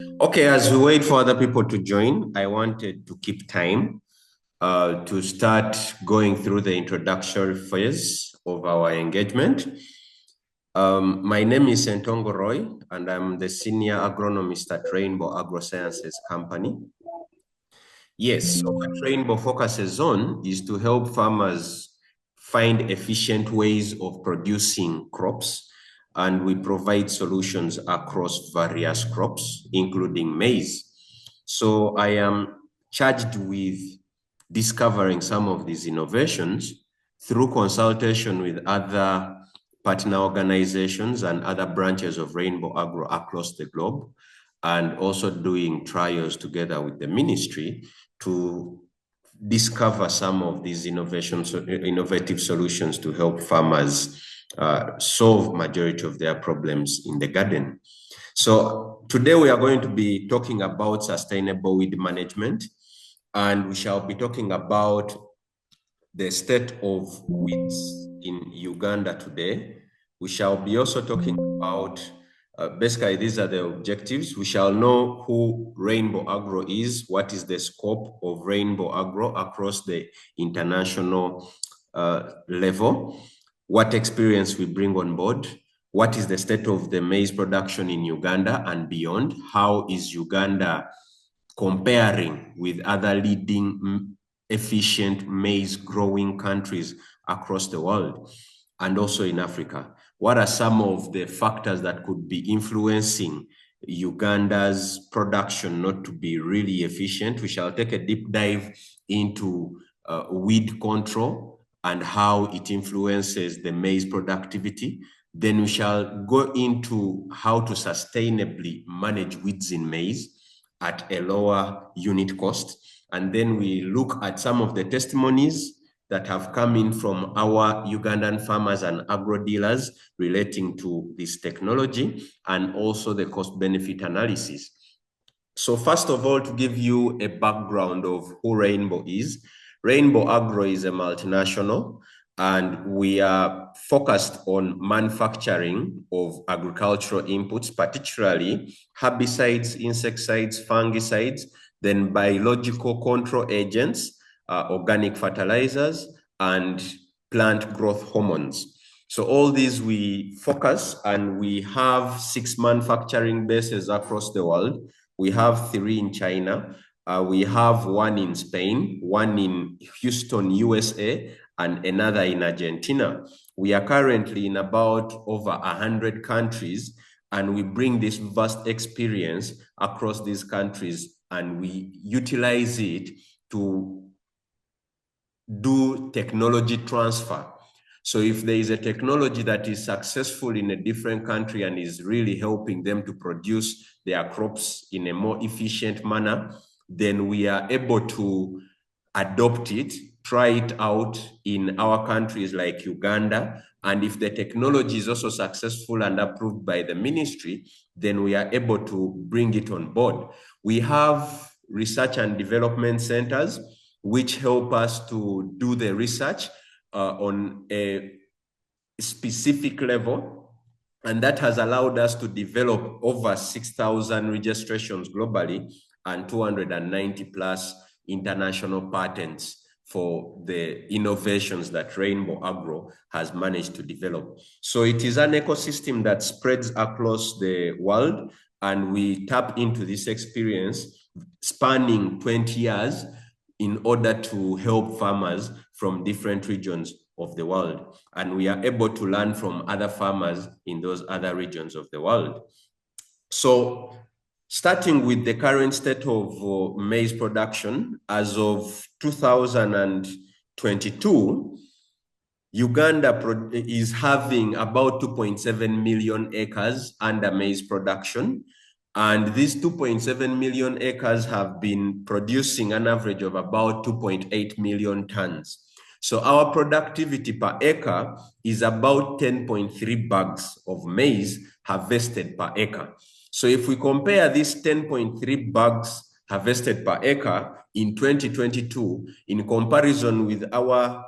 Okay, as we wait for other people to join, I wanted to keep time to start going through the introductory phase of our engagement. My name is Sentongo Roy, and I'm the senior agronomist at Rainbow Agrosciences Company. Yes, so what Rainbow focuses on is to help farmers find efficient ways of producing crops, and we provide solutions across various crops, including maize. So I am charged with discovering some of these innovations through consultation with other partner organizations and other branches of Rainbow Agro across the globe, and also doing trials together with the ministry to discover some of these innovative solutions to help farmers solve majority of their problems in the garden. So today we are going to be talking about sustainable weed management, and we shall be talking about the state of weeds in Uganda today. We shall be also talking about basically, these are the objectives. We shall know who Rainbow Agro is, what is the scope of Rainbow Agro across the international level, what experience we bring on board, what is the state of the maize production in Uganda and beyond, how is Uganda comparing with other leading efficient maize growing countries across the world and also in Africa. What are some of the factors that could be influencing Uganda's production not to be really efficient? We shall take a deep dive into weed control and how it influences the maize productivity. Then we shall go into how to sustainably manage weeds in maize at a lower unit cost. And then we look at some of the testimonies that have come in from our Ugandan farmers and agro dealers relating to this technology and also the cost benefit analysis. So first of all, to give you a background of who Rainbow is, Rainbow Agro is a multinational, and we are focused on manufacturing of agricultural inputs, particularly herbicides, insecticides, fungicides, then biological control agents, organic fertilizers, and plant growth hormones. So all these we focus, and we have 6 manufacturing bases across the world. We have 3 in China. We have 1 in Spain, 1 in Houston, USA, and another in Argentina. We are currently in about over 100 countries, and we bring this vast experience across these countries, and we utilize it to do technology transfer. So if there is a technology that is successful in a different country and is really helping them to produce their crops in a more efficient manner, then we are able to adopt it, try it out in our countries like Uganda. And if the technology is also successful and approved by the ministry, then we are able to bring it on board. We have research and development centers which help us to do the research on a specific level. And that has allowed us to develop over 6,000 registrations globally and 290 plus international patents for the innovations that Rainbow Agro has managed to develop. So it is an ecosystem that spreads across the world, and we tap into this experience spanning 20 years in order to help farmers from different regions of the world. And we are able to learn from other farmers in those other regions of the world. So starting with the current state of maize production, as of 2022, Uganda is having about 2.7 million acres under maize production. And these 2.7 million acres have been producing an average of about 2.8 million tons. So our productivity per acre is about 10.3 bags of maize harvested per acre. So if we compare these 10.3 bags harvested per acre in 2022 in comparison with our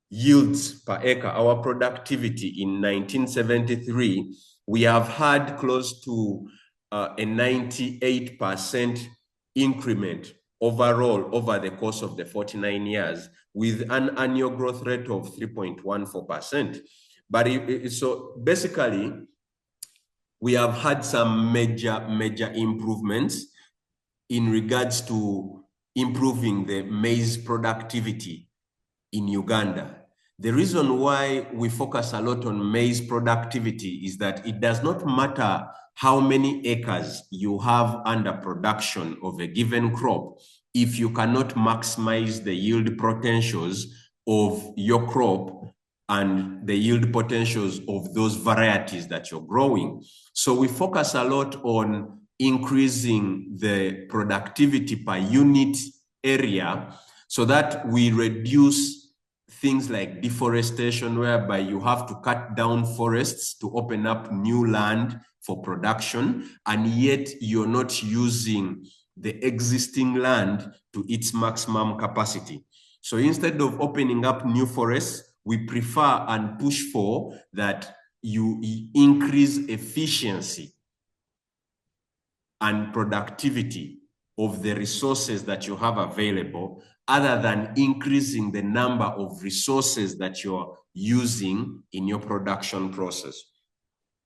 yields per acre, our productivity in 1973, we have had close to a 98% increment overall over the course of the 49 years with an annual growth rate of 3.14%. But so basically, we have had some major improvements in regards to improving the maize productivity in Uganda. The reason why we focus a lot on maize productivity is that it does not matter how many acres you have under production of a given crop if you cannot maximize the yield potentials of your crop and the yield potentials of those varieties that you're growing. So we focus a lot on increasing the productivity per unit area so that we reduce things like deforestation, whereby you have to cut down forests to open up new land for production, and yet you're not using the existing land to its maximum capacity. So instead of opening up new forests, we prefer and push for that you increase efficiency and productivity of the resources that you have available, other than increasing the number of resources that you're using in your production process.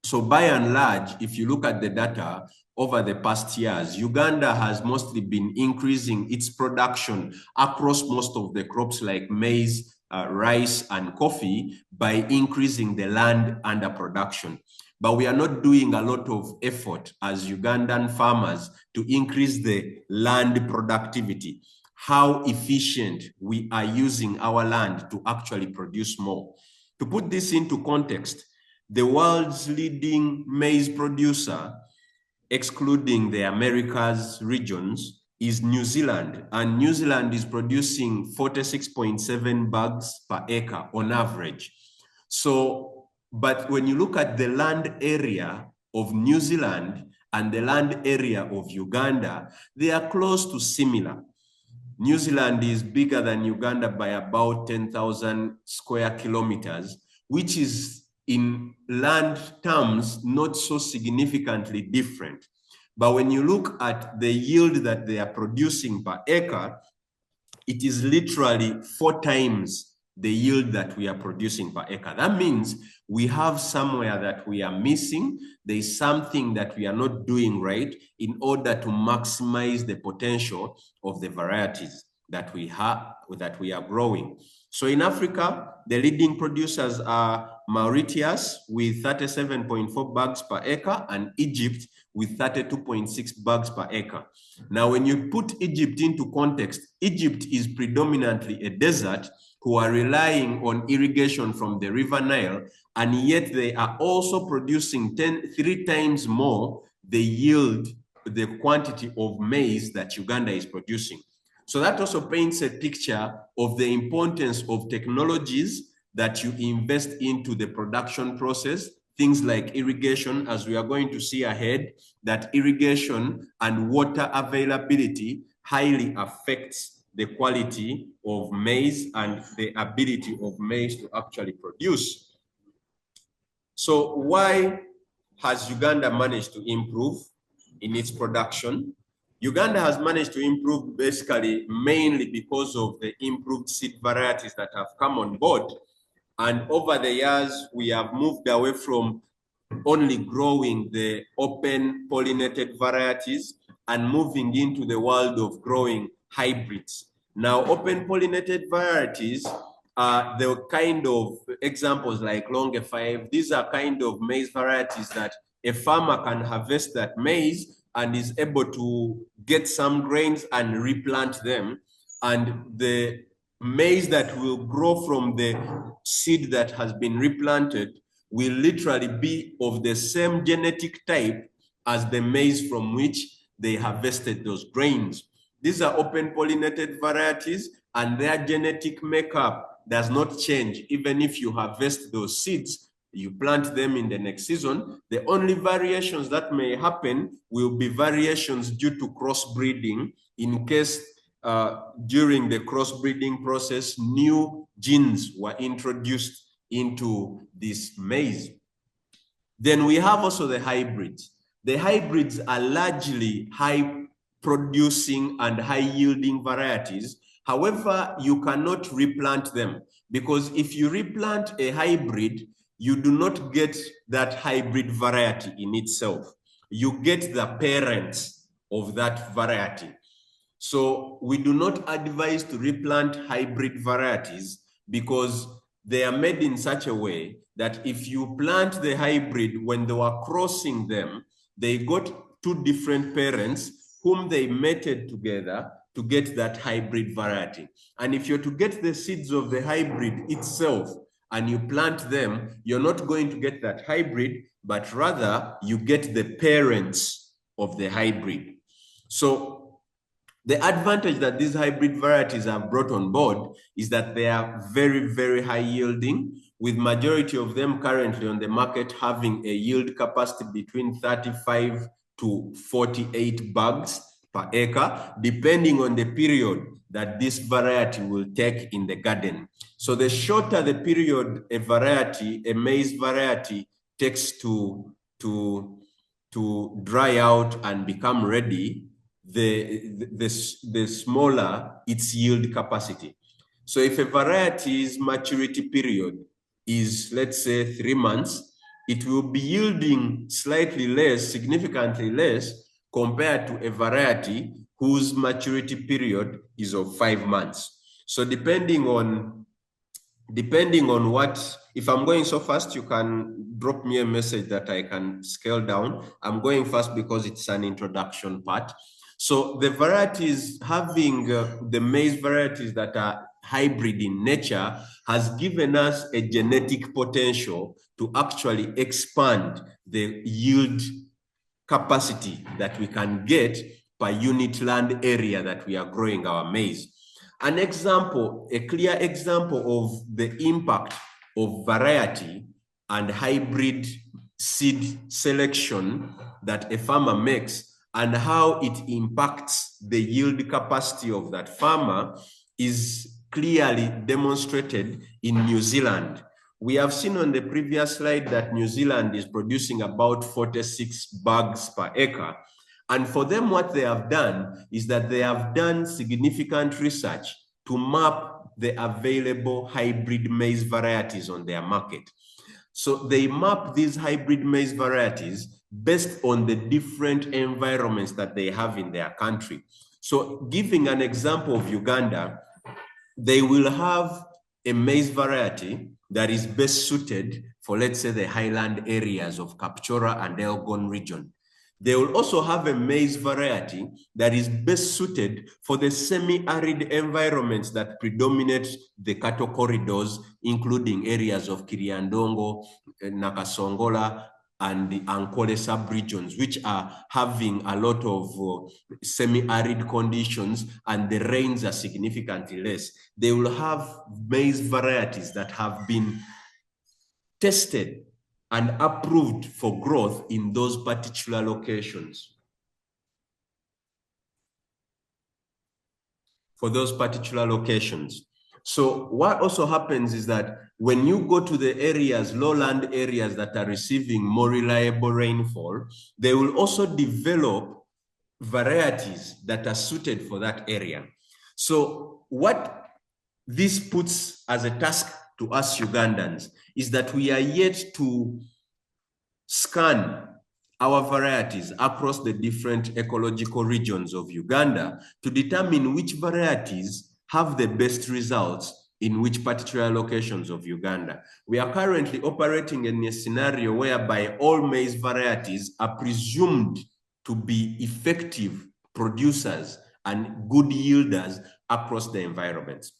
So by and large, if you look at the data over the past years, Uganda has mostly been increasing its production across most of the crops like maize, rice, and coffee by increasing the land under production. But we are not doing a lot of effort as Ugandan farmers to increase the land productivity, how efficient we are using our land to actually produce more. To put this into context, the world's leading maize producer, excluding the Americas regions, is New Zealand. And New Zealand is producing 46.7 bags per acre on average. So, but when you look at the land area of New Zealand and the land area of Uganda, they are close to similar. New Zealand is bigger than Uganda by about 10,000 square kilometers, which is in land terms not so significantly different. But when you look at the yield that they are producing per acre, it is literally 4 times the yield that we are producing per acre. That means we have somewhere that we are missing. There is something that we are not doing right in order to maximize the potential of the varieties that we have, that we are growing. So in Africa, the leading producers are Mauritius with 37.4 bags per acre and Egypt with 32.6 bags per acre. Now, when you put Egypt into context, Egypt is predominantly a desert who are relying on irrigation from the River Nile, and yet they are also producing 3 times more the yield, the quantity of maize that Uganda is producing. So that also paints a picture of the importance of technologies that you invest into the production process, things like irrigation, as we are going to see ahead, that irrigation and water availability highly affects the quality of maize and the ability of maize to actually produce. So why has Uganda managed to improve in its production? Uganda has managed to improve basically mainly because of the improved seed varieties that have come on board. And over the years, we have moved away from only growing the open pollinated varieties and moving into the world of growing hybrids. Now, open pollinated varieties are the kind of examples like Longe 5. These are kind of maize varieties that a farmer can harvest that maize and is able to get some grains and replant them. And the maize that will grow from the seed that has been replanted will literally be of the same genetic type as the maize from which they harvested those grains. These are open pollinated varieties, and their genetic makeup does not change even if you harvest those seeds. You plant them in the next season. The only variations that may happen will be variations due to crossbreeding, in case during the crossbreeding process, new genes were introduced into this maize. Then we have also the hybrids. The hybrids are largely high producing and high yielding varieties. However, you cannot replant them, because if you replant a hybrid, you do not get that hybrid variety in itself. You get the parents of that variety. So we do not advise to replant hybrid varieties, because they are made in such a way that if you plant the hybrid, when they were crossing them, they got two different parents whom they mated together to get that hybrid variety. And if you're to get the seeds of the hybrid itself and you plant them, you're not going to get that hybrid, but rather you get the parents of the hybrid. So the advantage that these hybrid varieties have brought on board is that they are very, very high yielding, with majority of them currently on the market having a yield capacity between 35 to 48 bags per acre, depending on the period that this variety will take in the garden. So the shorter the period a maize variety takes to dry out and become ready, the smaller its yield capacity. So if a variety's maturity period is, let's say, 3 months, it will be yielding slightly less, significantly less, compared to a variety whose maturity period is of 5 months. So depending on what, if I'm going so fast, you can drop me a message that I can scale down. I'm going fast because it's an introduction part. So the varieties, having the maize varieties that are hybrid in nature, has given us a genetic potential to actually expand the yield capacity that we can get per unit land area that we are growing our maize. An example, a clear example of the impact of variety and hybrid seed selection that a farmer makes and how it impacts the yield capacity of that farmer is clearly demonstrated in New Zealand. We have seen on the previous slide that New Zealand is producing about 46 bags per acre. And for them, what they have done is that they have done significant research to map the available hybrid maize varieties on their market. So they map these hybrid maize varieties based on the different environments that they have in their country. So giving an example of Uganda, they will have a maize variety that is best suited for, let's say, the highland areas of Kapchora and Elgon region. They will also have a maize variety that is best suited for the semi-arid environments that predominate the cattle corridors, including areas of Kiriandongo, Nakasongola, and the Ankole sub-regions, which are having a lot of semi-arid conditions and the rains are significantly less. They will have maize varieties that have been tested and approved for growth in those particular locations. So what also happens is that when you go to the areas, lowland areas that are receiving more reliable rainfall, they will also develop varieties that are suited for that area. So what this puts as a task to us Ugandans is that we are yet to scan our varieties across the different ecological regions of Uganda to determine which varieties have the best results in which particular locations of Uganda. We are currently operating in a scenario whereby all maize varieties are presumed to be effective producers and good yielders across the environments.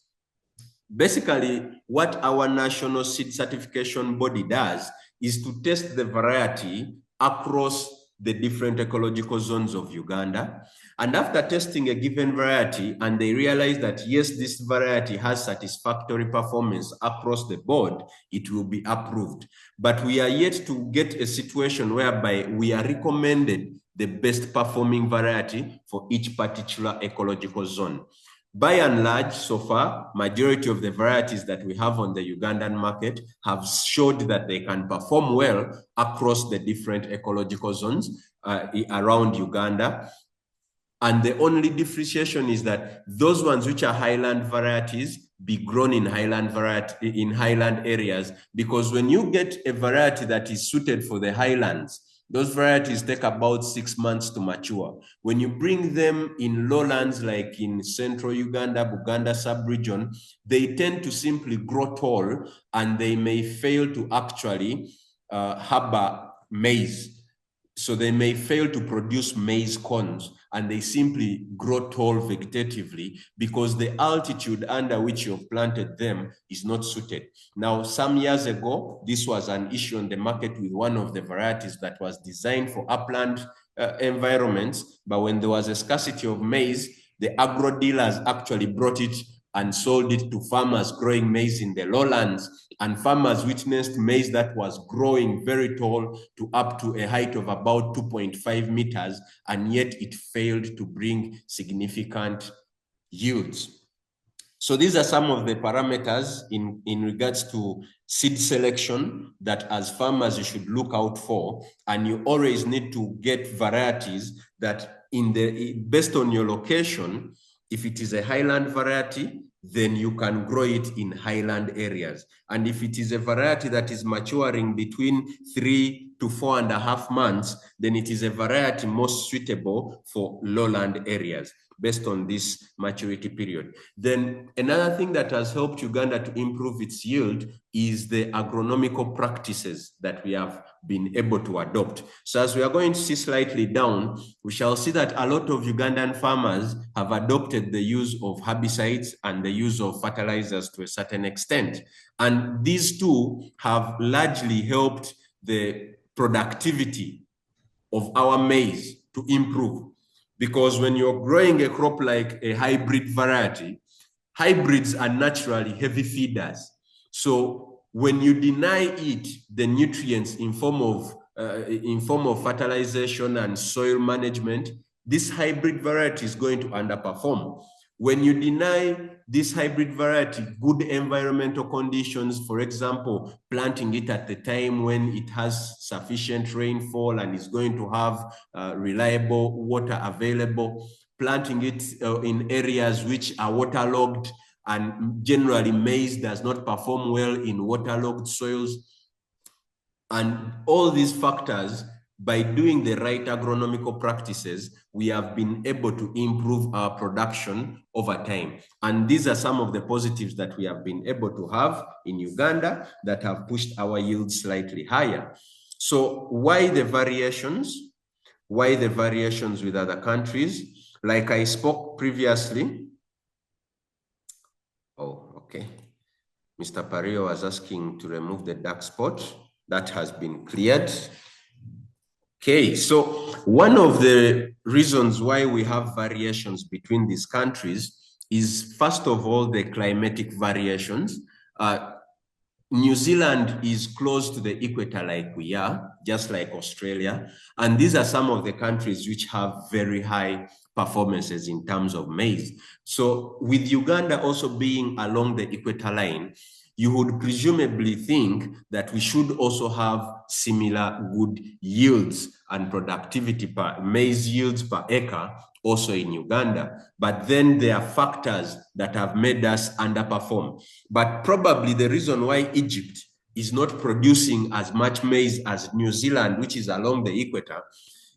Basically, what our national seed certification body does is to test the variety across the different ecological zones of Uganda. And after testing a given variety, and they realize that, yes, this variety has satisfactory performance across the board, it will be approved. But we are yet to get a situation whereby we are recommended the best performing variety for each particular ecological zone. By and large, so far, majority of the varieties that we have on the Ugandan market have showed that they can perform well across the different ecological zones around Uganda. And the only differentiation is that those ones which are highland varieties be grown in highland areas, because when you get a variety that is suited for the highlands, those varieties take about 6 months to mature. When you bring them in lowlands, like in central Uganda, Buganda sub-region, they tend to simply grow tall and they may fail to actually harbor maize. So they may fail to produce maize cones, and they simply grow tall vegetatively because the altitude under which you've planted them is not suited. Now, some years ago, this was an issue on the market with one of the varieties that was designed for upland environments, but when there was a scarcity of maize, the agro dealers actually brought it and sold it to farmers growing maize in the lowlands, and farmers witnessed maize that was growing very tall to up to a height of about 2.5 meters, and yet it failed to bring significant yields. So these are some of the parameters in regards to seed selection that as farmers you should look out for, and you always need to get varieties that based on your location. If it is a highland variety, then you can grow it in highland areas. And if it is a variety that is maturing between 3 to 4.5 months, then it is a variety most suitable for lowland areas based on this maturity period. Then another thing that has helped Uganda to improve its yield is the agronomical practices that we have been able to adopt. So as we are going to see slightly down, we shall see that a lot of Ugandan farmers have adopted the use of herbicides and the use of fertilizers to a certain extent. And these two have largely helped the productivity of our maize to improve. Because when you're growing a crop like a hybrid variety, hybrids are naturally heavy feeders. So when you deny it the nutrients in form of fertilization and soil management, this hybrid variety is going to underperform. When you deny this hybrid variety good environmental conditions, for example, planting it at the time when it has sufficient rainfall and is going to have reliable water available, planting it in areas which are waterlogged, and generally maize does not perform well in waterlogged soils. And all these factors, by doing the right agronomical practices, we have been able to improve our production over time. And these are some of the positives that we have been able to have in Uganda that have pushed our yields slightly higher. So why the variations? Why the variations with other countries? Like I spoke previously. Oh, okay. Mr. Pario was asking to remove the dark spot. That has been cleared. Okay, so one of the reasons why we have variations between these countries is, first of all, the climatic variations. New Zealand is close to the equator like we are, just like Australia. And these are some of the countries which have very high performances in terms of maize. So with Uganda also being along the equator line, you would presumably think that we should also have similar good yields and productivity per maize yields per acre also in Uganda. But then there are factors that have made us underperform. But probably the reason why Egypt is not producing as much maize as New Zealand, which is along the equator,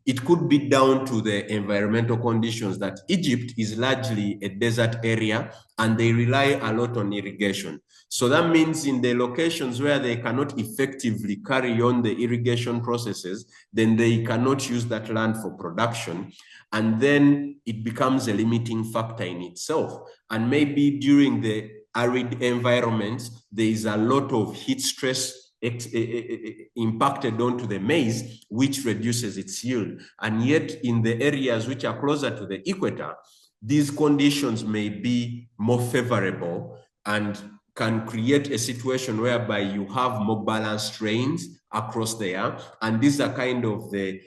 it could be down to the environmental conditions, that Egypt is largely a desert area and they rely a lot on irrigation. So that means in the locations where they cannot effectively carry on the irrigation processes, then they cannot use that land for production. And then it becomes a limiting factor in itself. And maybe during the arid environments, there is a lot of heat stress impacted onto the maize, which reduces its yield. And yet in the areas which are closer to the equator, these conditions may be more favorable and can create a situation whereby you have more balanced rains across there. And these are kind of the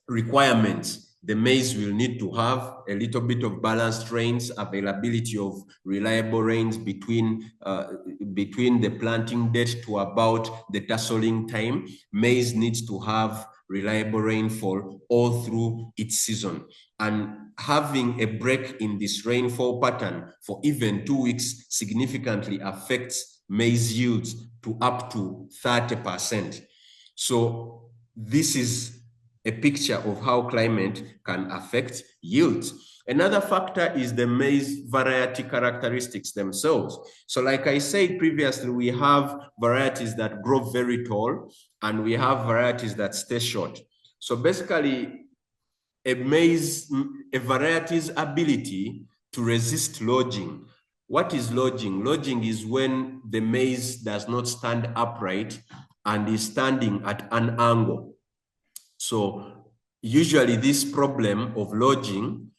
requirements The maize will need to have a little bit of balanced rains, availability of reliable rains between the planting date to about the tasseling time. Maize needs to have reliable rainfall all through its season. And having a break in this rainfall pattern for even 2 weeks significantly affects maize yields to up to 30%. So this is a picture of how climate can affect yields. Another factor is the maize variety characteristics themselves. So like I said previously, we have varieties that grow very tall and we have varieties that stay short. So basically, a variety's ability to resist lodging. What is lodging? Lodging is when the maize does not stand upright and is standing at an angle. So usually this problem of lodging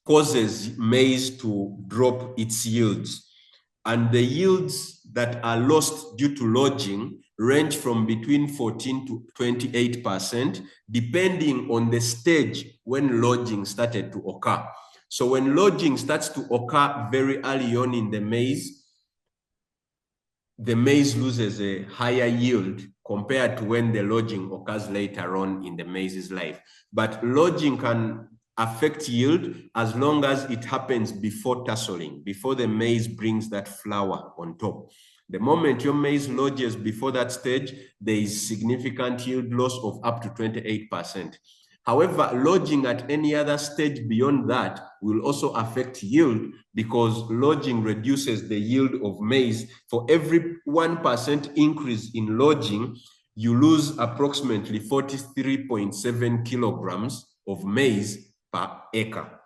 causes maize to drop its yields. And the yields that are lost due to lodging range from between 14 to 28%, depending on the stage when lodging started to occur. So when lodging starts to occur very early on in the maize loses a higher yield compared to when the lodging occurs later on in the maize's life. But lodging can affect yield as long as it happens before tasseling, before the maize brings that flower on top. The moment your maize lodges before that stage, there is significant yield loss of up to 28%. However, lodging at any other stage beyond that will also affect yield because lodging reduces the yield of maize. For every 1% increase in lodging, you lose approximately 43.7 kilograms of maize per acre.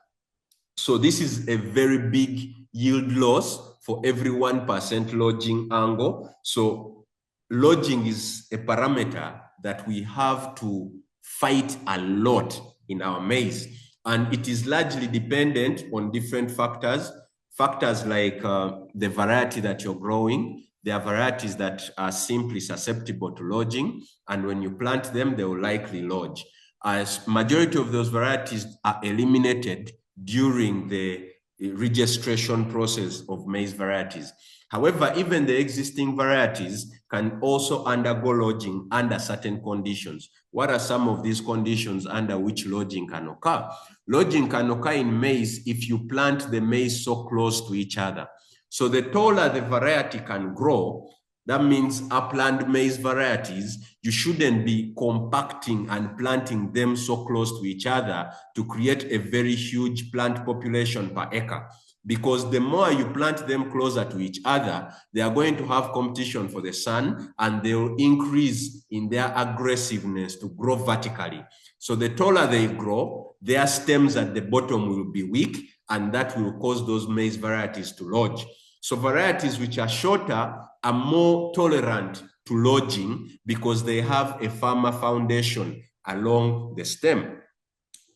So this is a very big yield loss for every 1% lodging angle. So lodging is a parameter that we have to fight a lot in our maize. And it is largely dependent on different factors. Factors like the variety that you're growing. There are varieties that are simply susceptible to lodging, and when you plant them, they will likely lodge. As majority of those varieties are eliminated during the registration process of maize varieties. However, even the existing varieties can also undergo lodging under certain conditions. What are some of these conditions under which lodging can occur? Lodging can occur in maize if you plant the maize so close to each other. So the taller the variety can grow, that means upland maize varieties, you shouldn't be compacting and planting them so close to each other to create a very huge plant population per acre. Because the more you plant them closer to each other, they are going to have competition for the sun and they will increase in their aggressiveness to grow vertically. So the taller they grow, their stems at the bottom will be weak, and that will cause those maize varieties to lodge. So varieties which are shorter are more tolerant to lodging because they have a firmer foundation along the stem.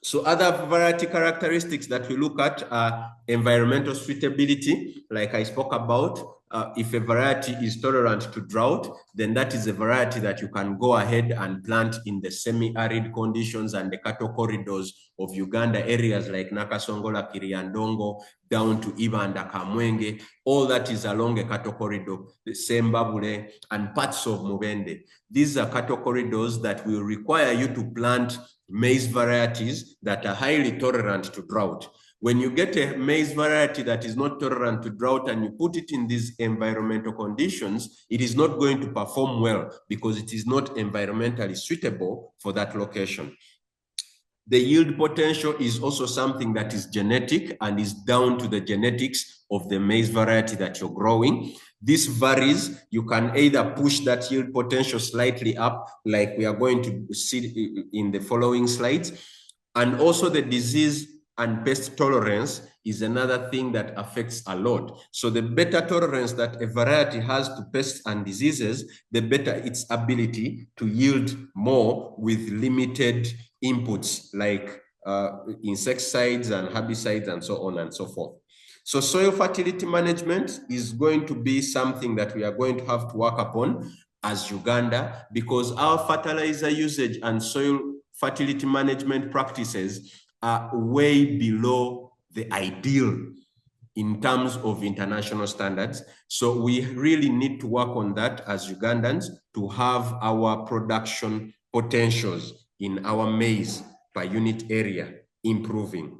So other variety characteristics that we look at are environmental suitability, like I spoke about. If a variety is tolerant to drought, then that is a variety that you can go ahead and plant in the semi-arid conditions and the cattle corridors of Uganda, areas like Nakasongola, Kiriandongo, down to Ibanda, Kamwenge. All that is along a cattle corridor, the Sembabule, and parts of Mubende. These are cattle corridors that will require you to plant maize varieties that are highly tolerant to drought. When you get a maize variety that is not tolerant to drought and you put it in these environmental conditions, it is not going to perform well because it is not environmentally suitable for that location. The yield potential is also something that is genetic and is down to the genetics of the maize variety that you're growing. This varies. You can either push that yield potential slightly up, like we are going to see in the following slides. And also the disease and pest tolerance is another thing that affects a lot. So the better tolerance that a variety has to pests and diseases, the better its ability to yield more with limited inputs like insecticides and herbicides and so on and so forth. So soil fertility management is going to be something that we are going to have to work upon as Uganda, because our fertilizer usage and soil fertility management practices are way below the ideal in terms of international standards. So we really need to work on that as Ugandans to have our production potentials in our maize per unit area improving.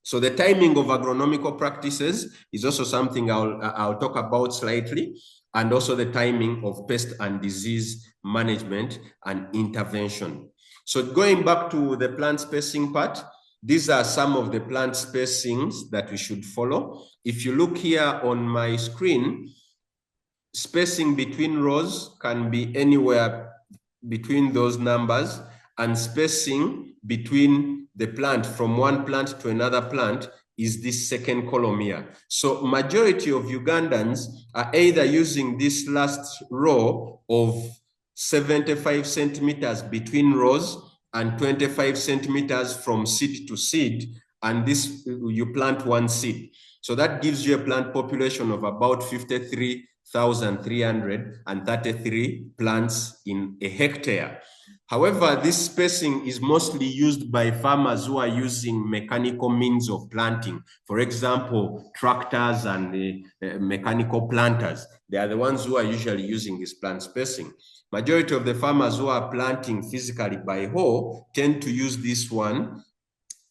So the timing of agronomical practices is also something I'll talk about slightly, and also the timing of pest and disease management and intervention. So going back to the plant spacing part, these are some of the plant spacings that we should follow. If you look here on my screen, spacing between rows can be anywhere between those numbers, and spacing between the plant from one plant to another plant is this second column here. So majority of Ugandans are either using this last row of 75 centimeters between rows and 25 centimeters from seed to seed, and this you plant one seed. So that gives you a plant population of about 53,333 plants in a hectare. However, this spacing is mostly used by farmers who are using mechanical means of planting. For example, tractors and mechanical planters. They are the ones who are usually using this plant spacing. Majority of the farmers who are planting physically by hoe tend to use this one,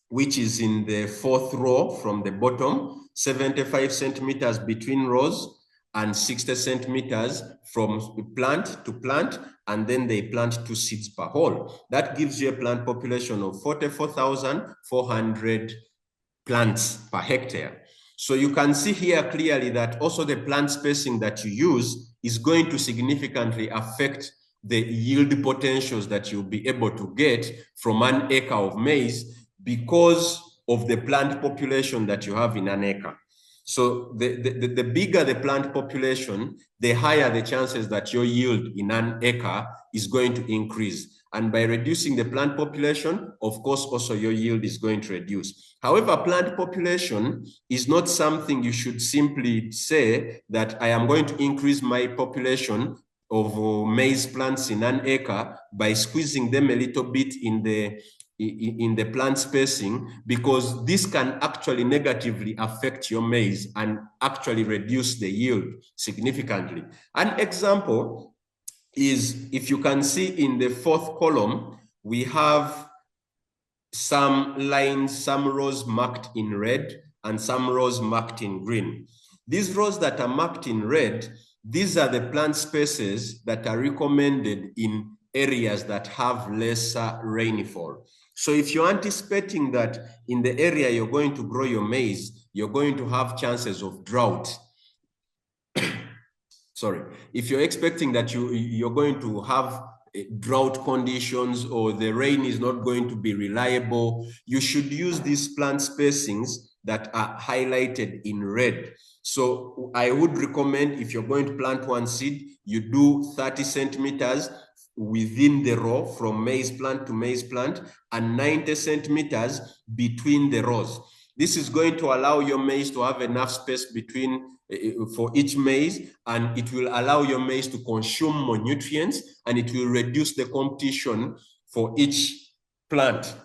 which is in the fourth row from the bottom, 75 centimeters between rows and 60 centimeters from plant to plant, and then they plant 2 seeds per hole. That gives you a plant population of 44,400 plants per hectare. So you can see here clearly that also the plant spacing that you use is going to significantly affect the yield potentials that you'll be able to get from an acre of maize because of the plant population that you have in an acre. So the bigger the plant population, the higher the chances that your yield in an acre is going to increase. And by reducing the plant population, of course, also your yield is going to reduce. However, plant population is not something you should simply say that I am going to increase my population of maize plants in an acre by squeezing them a little bit in the plant spacing, because this can actually negatively affect your maize and actually reduce the yield significantly. An example is, if you can see in the fourth column, we have some lines, some rows marked in red and some rows marked in green. These rows that are marked in red, these are the plant spaces that are recommended in areas that have lesser rainfall. So if you're anticipating that in the area you're going to grow your maize, you're going to have chances of drought. Sorry, if you're expecting that you're going to have drought conditions or the rain is not going to be reliable, you should use these plant spacings that are highlighted in red. So I would recommend, if you're going to plant one seed, you do 30 centimeters within the row from maize plant to maize plant and 90 centimeters between the rows. This is going to allow your maize to have enough space between for each maize, and it will allow your maize to consume more nutrients, and it will reduce the competition for each plant,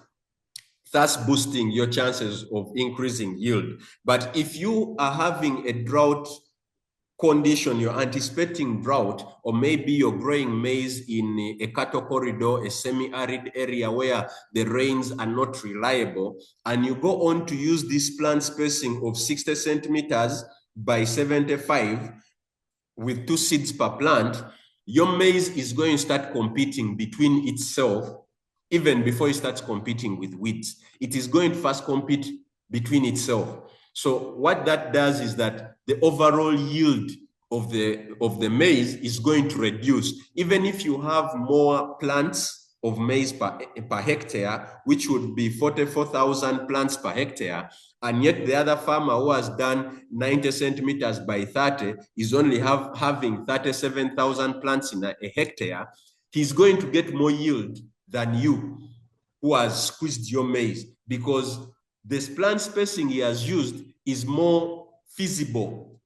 thus boosting your chances of increasing yield. But if you are having a drought condition, you're anticipating drought, or maybe you're growing maize in a cattle corridor, a semi-arid area where the rains are not reliable, and you go on to use this plant spacing of 60 centimeters by 75 with 2 seeds per plant, your maize is going to start competing between itself even before it starts competing with weeds. It is going to first compete between itself. So what that does is that the overall yield of the maize is going to reduce. Even if you have more plants of maize per hectare, which would be 44,000 plants per hectare, and yet the other farmer who has done 90 centimeters by 30 is only having 37,000 plants in a hectare, he's going to get more yield than you, who has squeezed your maize, because this plant spacing he has used is more feasible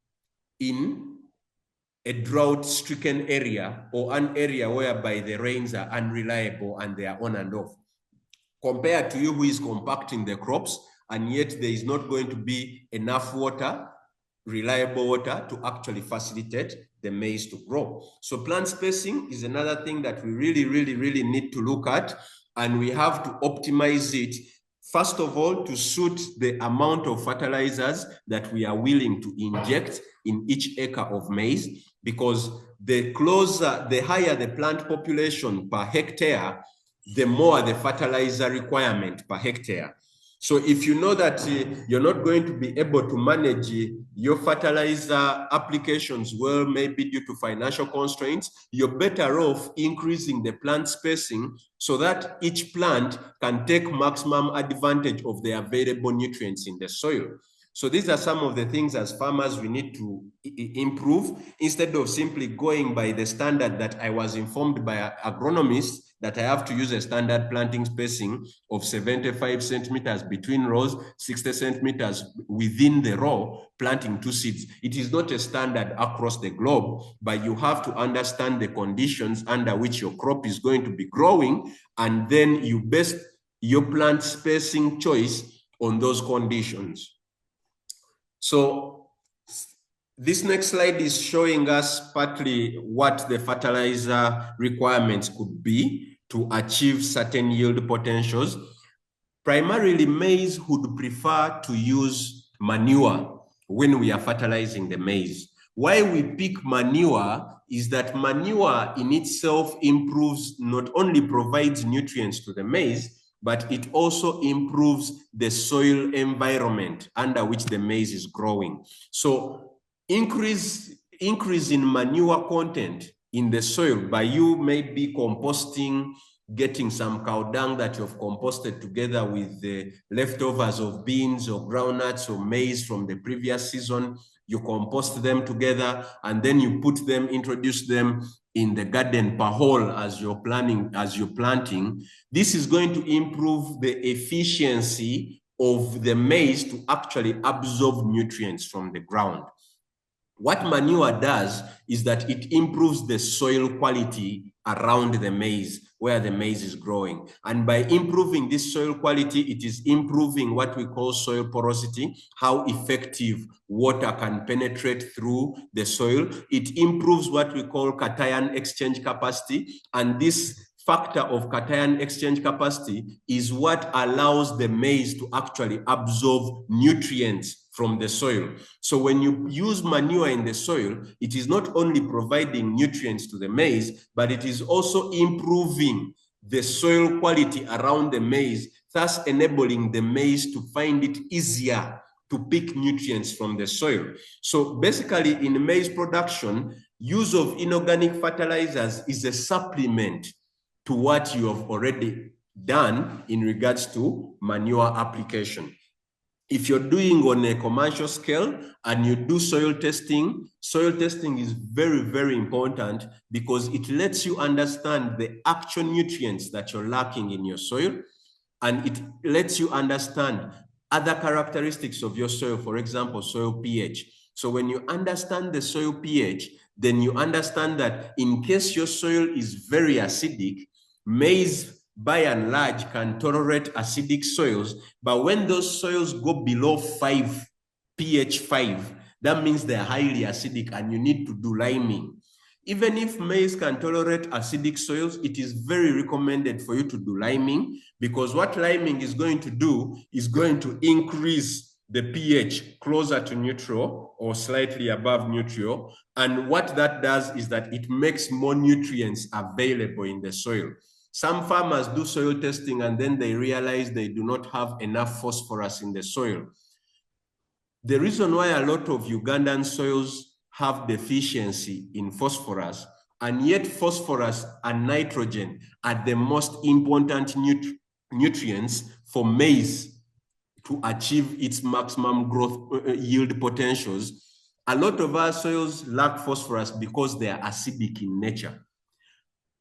in a drought-stricken area or an area whereby the rains are unreliable and they are on and off, compared to you who is compacting the crops, and yet there is not going to be enough water, reliable water, to actually facilitate the maize to grow. So plant spacing is another thing that we really need to look at, and we have to optimize it, first of all, to suit the amount of fertilizers that we are willing to inject in each acre of maize, because the higher the plant population per hectare, the more the fertilizer requirement per hectare. So if you know that you're not going to be able to manage your fertilizer applications well, maybe due to financial constraints, you're better off increasing the plant spacing so that each plant can take maximum advantage of the available nutrients in the soil. So these are some of the things as farmers we need to improve, instead of simply going by the standard that I was informed by agronomists that I have to use a standard planting spacing of 75 centimeters between rows, 60 centimeters within the row, planting 2 seeds. It is not a standard across the globe, but you have to understand the conditions under which your crop is going to be growing, and then you base your plant spacing choice on those conditions. So this next slide is showing us partly what the fertilizer requirements could be to achieve certain yield potentials. Primarily, maize would prefer to use manure when we are fertilizing the maize. Why we pick manure is that manure in itself improves, not only provides nutrients to the maize, but it also improves the soil environment under which the maize is growing. So increase in manure content in the soil by you maybe composting, getting some cow dung that you've composted together with the leftovers of beans or groundnuts or maize from the previous season. You compost them together, and then you introduce them in the garden per hole as you're planting. This is going to improve the efficiency of the maize to actually absorb nutrients from the ground. What manure does is that it improves the soil quality around the maize, where the maize is growing. And by improving this soil quality, it is improving what we call soil porosity, how effective water can penetrate through the soil. It improves what we call cation exchange capacity. And this factor of cation exchange capacity is what allows the maize to actually absorb nutrients from the soil. So when you use manure in the soil, it is not only providing nutrients to the maize, but it is also improving the soil quality around the maize, thus enabling the maize to find it easier to pick nutrients from the soil. So basically in maize production, use of inorganic fertilizers is a supplement to what you have already done in regards to manure application. If you're doing on a commercial scale and you do soil testing is very important, because it lets you understand the actual nutrients that you're lacking in your soil, and it lets you understand other characteristics of your soil, for example, soil pH. So when you understand the soil pH, then you understand that in case your soil is very acidic, maize by and large can tolerate acidic soils, but when those soils go below 5, pH 5, that means they're highly acidic and you need to do liming. Even if maize can tolerate acidic soils, it is very recommended for you to do liming, because what liming is going to do is going to increase the pH closer to neutral or slightly above neutral. And what that does is that it makes more nutrients available in the soil. Some farmers do soil testing and then they realize they do not have enough phosphorus in the soil. The reason why a lot of Ugandan soils have deficiency in phosphorus, and yet phosphorus and nitrogen are the most important nutrients for maize to achieve its maximum growth yield potentials. A lot of our soils lack phosphorus because they are acidic in nature.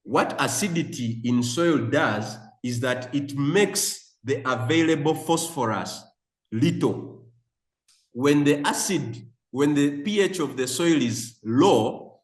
What acidity in soil does is that it makes the available phosphorus little. When the pH of the soil is low,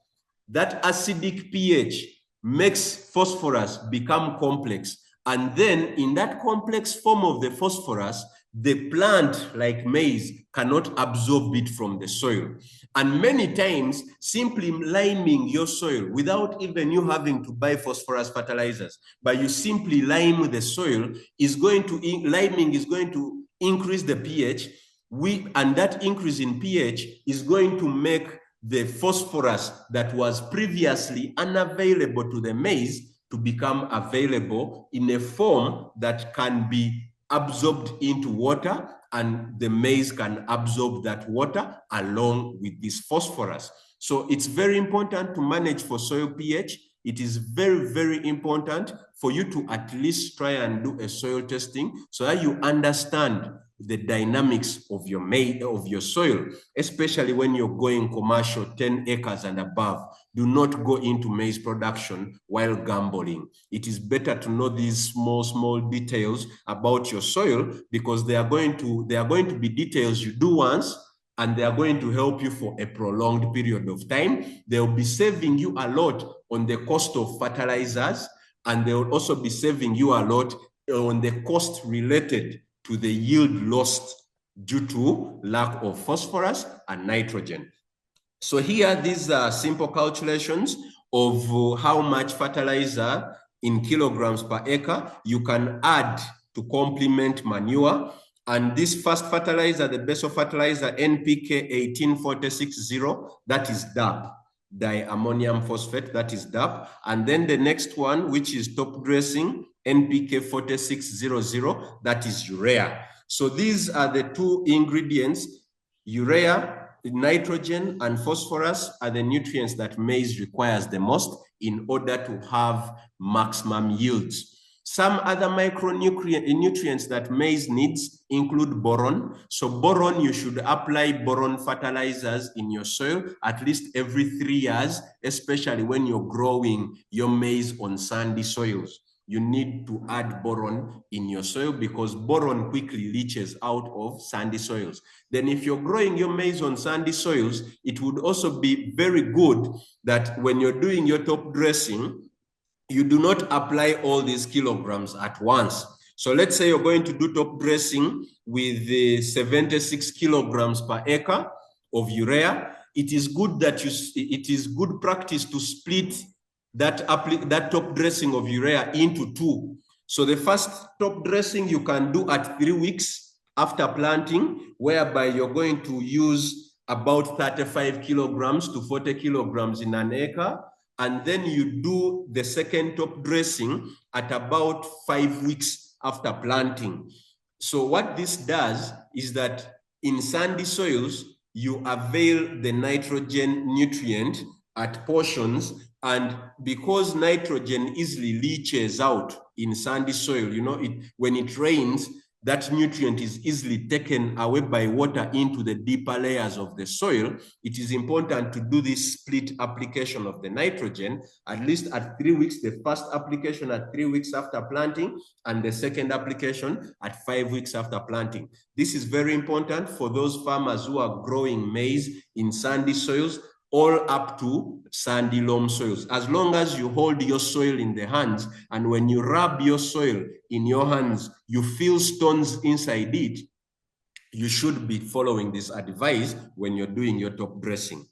that acidic pH makes phosphorus become complex, And then in that complex form of the phosphorus, the plant, like maize, cannot absorb it from the soil. And many times, simply liming your soil without even you having to buy phosphorus fertilizers, but you simply lime the soil, liming is going to increase the pH, and that increase in pH is going to make the phosphorus that was previously unavailable to the maize to become available in a form that can be absorbed into water, and the maize can absorb that water along with this phosphorus. So it's very important to manage for soil pH. It is very, very important for you to at least try and do a soil testing so that you understand the dynamics of your soil, especially when you're going commercial 10 acres and above. Do not go into maize production while gambling. It is better to know these small details about your soil, because they are going to be details you do once, and they are going to help you for a prolonged period of time. They'll be saving you a lot on the cost of fertilizers, and they will also be saving you a lot on the cost related to the yield lost due to lack of phosphorus and nitrogen. So here, these are simple calculations of how much fertilizer in kilograms per acre you can add to complement manure. And this first fertilizer, the base of fertilizer, NPK 18460, that is DAP, diammonium phosphate, that is DAP. And then the next one, which is top dressing, NPK 4600, that is urea. So these are the two ingredients. Urea, nitrogen, and phosphorus are the nutrients that maize requires the most in order to have maximum yields. Some other micronutrients that maize needs include boron. So boron, you should apply boron fertilizers in your soil at least every 3 years, especially when you're growing your maize on sandy soils. You need to add boron in your soil because boron quickly leaches out of sandy soils. Then if you're growing your maize on sandy soils, it would also be very good that when you're doing your top dressing, you do not apply all these kilograms at once. So let's say you're going to do top dressing with the 76 kilograms per acre of urea. It is good practice to split that top dressing of urea into two. So the first top dressing you can do at 3 weeks after planting, whereby you're going to use about 35 kilograms to 40 kilograms in an acre. And then you do the second top dressing at about 5 weeks after planting. So what this does is that in sandy soils, you avail the nitrogen nutrient at portions, and because nitrogen easily leaches out in sandy soil, when it rains, that nutrient is easily taken away by water into the deeper layers of the soil. It is important to do this split application of the nitrogen, at least at 3 weeks, the first application at 3 weeks after planting, and the second application at 5 weeks after planting. This is very important for those farmers who are growing maize in sandy soils, all up to sandy loam soils. As long as you hold your soil in the hands, and when you rub your soil in your hands, you feel stones inside it, you should be following this advice when you're doing your top dressing.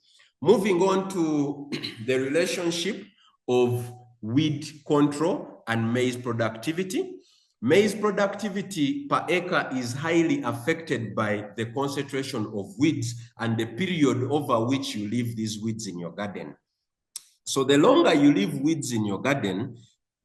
Moving on to the relationship of weed control and maize productivity. Maize productivity per acre is highly affected by the concentration of weeds and the period over which you leave these weeds in your garden. So the longer you leave weeds in your garden,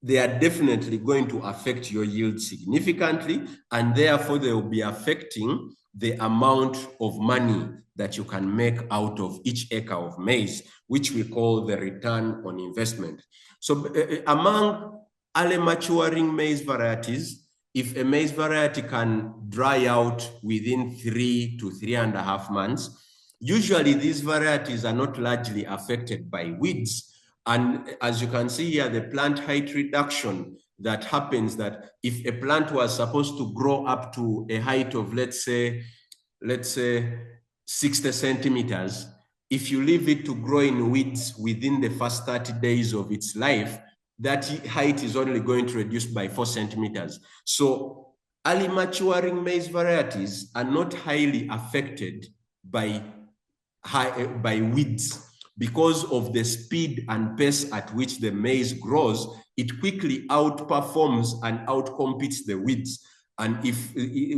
they are definitely going to affect your yield significantly, and therefore they will be affecting the amount of money that you can make out of each acre of maize, which we call the return on investment. So among early maturing maize varieties, if a maize variety can dry out within 3 to 3.5 months, usually these varieties are not largely affected by weeds. And as you can see here, the plant height reduction that happens, that if a plant was supposed to grow up to a height of, let's say 60 centimeters, if you leave it to grow in weeds within the first 30 days of its life, that height is only going to reduce by 4 centimeters. So early maturing maize varieties are not highly affected by weeds. Because of the speed and pace at which the maize grows, it quickly outperforms and outcompetes the weeds. And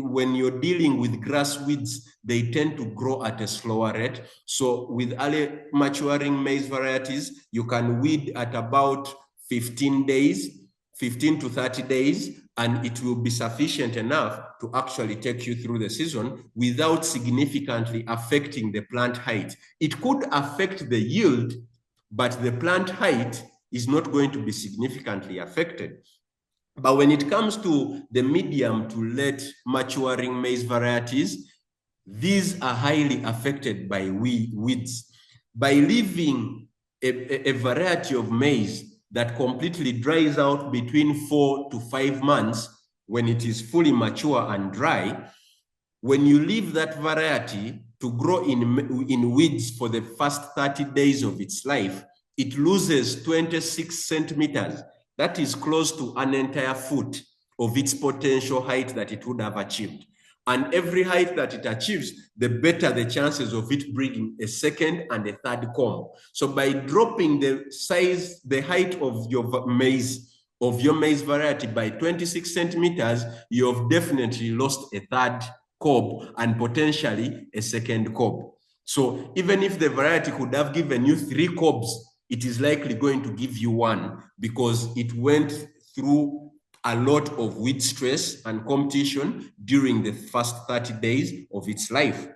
when you're dealing with grass weeds, they tend to grow at a slower rate. So with early maturing maize varieties, you can weed at about 15 days, 15 to 30 days, and it will be sufficient enough to actually take you through the season without significantly affecting the plant height. It could affect the yield, but the plant height is not going to be significantly affected. But when it comes to the medium to late maturing maize varieties, these are highly affected by weeds. By leaving a variety of maize that completely dries out between 4 to 5 months when it is fully mature and dry, when you leave that variety to grow in weeds for the first 30 days of its life, it loses 26 centimeters. That is close to an entire foot of its potential height that it would have achieved. And every height that it achieves, the better the chances of it bringing a second and a third comb. So by dropping the size, the height of your maize variety by 26 centimeters, you have definitely lost a third cob and potentially a second cob. So even if the variety could have given you 3 cobs, it is likely going to give you 1 because it went through a lot of weed stress and competition during the first 30 days of its life.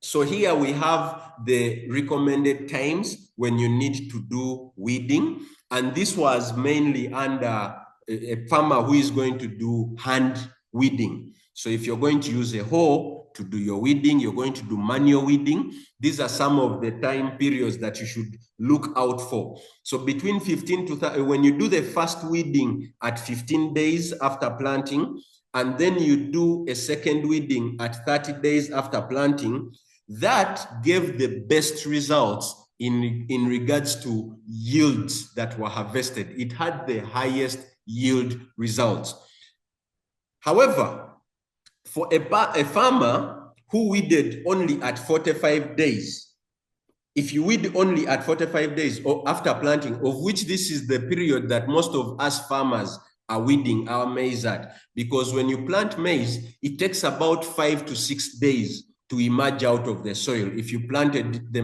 So here we have the recommended times when you need to do weeding. And this was mainly under a farmer who is going to do hand weeding. So if you're going to use a hoe to do your weeding, you're going to do manual weeding. These are some of the time periods that you should look out for. So between 15 to 30, when you do the first weeding at 15 days after planting, and then you do a second weeding at 30 days after planting, that gave the best results in regards to yields that were harvested. It had the highest yield results. However, for a farmer who weeded only at 45 days, if you weed only at 45 days or after planting, of which this is the period that most of us farmers are weeding our maize at, because when you plant maize, it takes about 5 to 6 days to emerge out of the soil. If you planted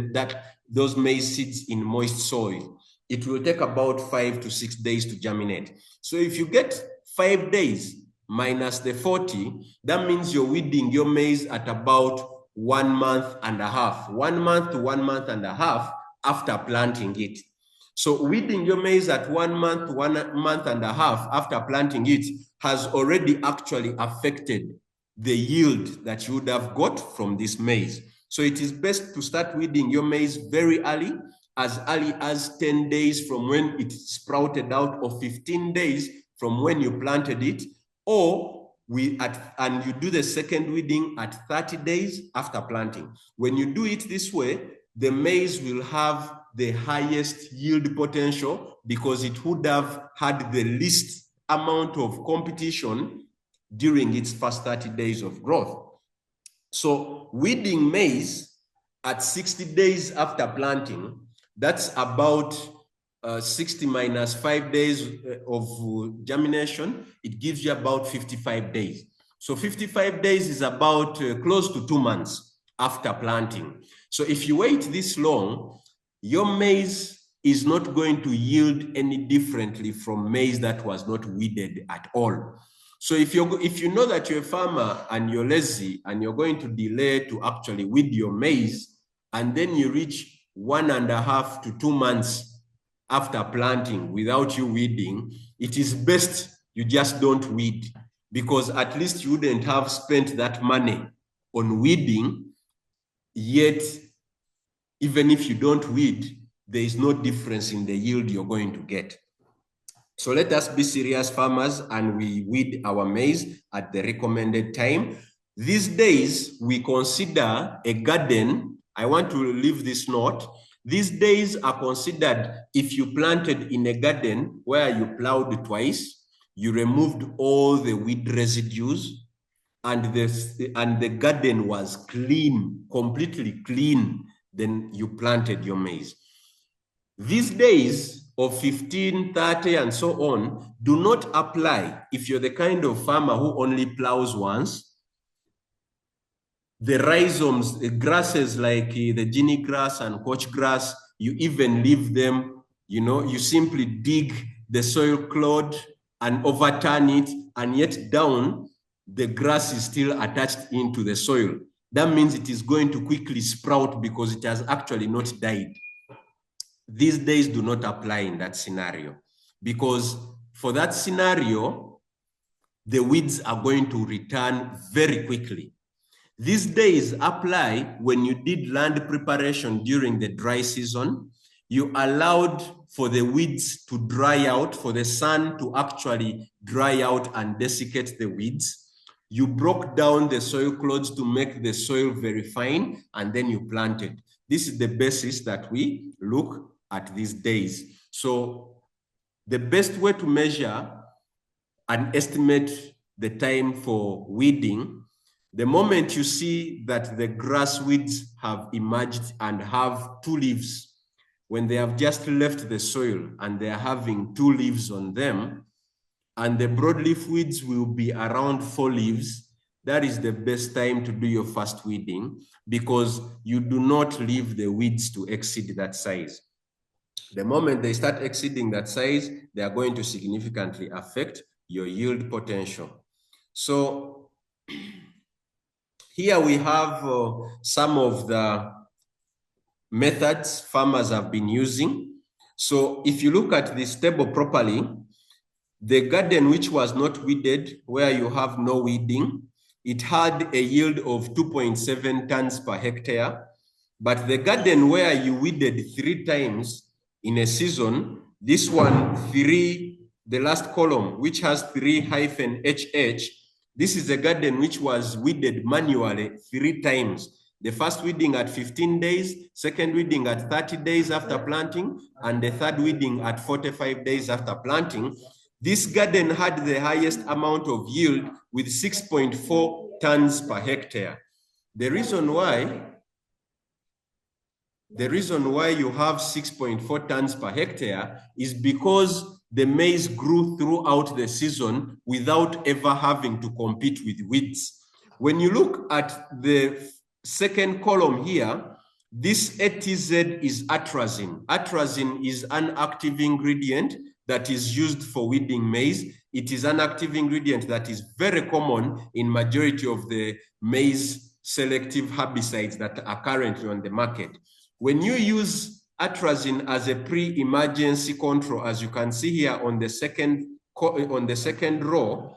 those maize seeds in moist soil, it will take about 5 to 6 days to germinate. So if you get 5 days minus the 40, that means you're weeding your maize at about 1 month and a half, 1 month to 1 month and a half after planting it. So weeding your maize at 1 month, 1 month and a half after planting it has already actually affected the yield that you would have got from this maize. So it is best to start weeding your maize very early as 10 days from when it sprouted out, or 15 days from when you planted it, or and you do the second weeding at 30 days after planting. When you do it this way, the maize will have the highest yield potential because it would have had the least amount of competition during its first 30 days of growth. So weeding maize at 60 days after planting, that's about 60 minus 5 days of germination, it gives you about 55 days. So 55 days is about close to 2 months after planting. So if you wait this long, your maize is not going to yield any differently from maize that was not weeded at all. So if you know that you're a farmer and you're lazy and you're going to delay to actually weed your maize, and then you reach 1.5 to 2 months after planting without you weeding, it is best you just don't weed, because at least you wouldn't have spent that money on weeding, yet even if you don't weed, there is no difference in the yield you're going to get. So let us be serious farmers and we weed our maize at the recommended time. These days, we consider a garden. I want to leave this note. These days are considered if you planted in a garden where you plowed twice, you removed all the weed residues, and the garden was clean, completely clean, then you planted your maize. These days of 15, 30, and so on do not apply if you're the kind of farmer who only plows once. The rhizomes, the grasses like the guinea grass and coach grass, you even leave them, you simply dig the soil clod and overturn it, and yet down, the grass is still attached into the soil. That means it is going to quickly sprout because it has actually not died. These days do not apply in that scenario, because for that scenario, the weeds are going to return very quickly. These days apply when you did land preparation during the dry season. You allowed for the weeds to dry out, for the sun to actually dry out and desiccate the weeds. You broke down the soil clods to make the soil very fine, and then you planted. This is the basis that we look at these days. So the best way to measure and estimate the time for weeding, the moment you see that the grass weeds have emerged and have 2 leaves, when they have just left the soil and they are having 2 leaves on them, and the broadleaf weeds will be around 4 leaves, that is the best time to do your first weeding, because you do not leave the weeds to exceed that size. The moment they start exceeding that size, they are going to significantly affect your yield potential. So here we have some of the methods farmers have been using. So if you look at this table properly, the garden which was not weeded, where you have no weeding, it had a yield of 2.7 tons per hectare. But the garden where you weeded 3 times in a season, this one, 3, the last column, which has 3-HH, this is a garden which was weeded manually 3 times. The first weeding at 15 days, second weeding at 30 days after planting, and the third weeding at 45 days after planting. This garden had the highest amount of yield with 6.4 tons per hectare. The reason why you have 6.4 tons per hectare is because the maize grew throughout the season without ever having to compete with weeds. When you look at the second column here, this ATZ is atrazine. Atrazine is an active ingredient that is used for weeding maize. It is an active ingredient that is very common in majority of the maize selective herbicides that are currently on the market. When you use atrazine as a pre-emergency control, as you can see here on the second row,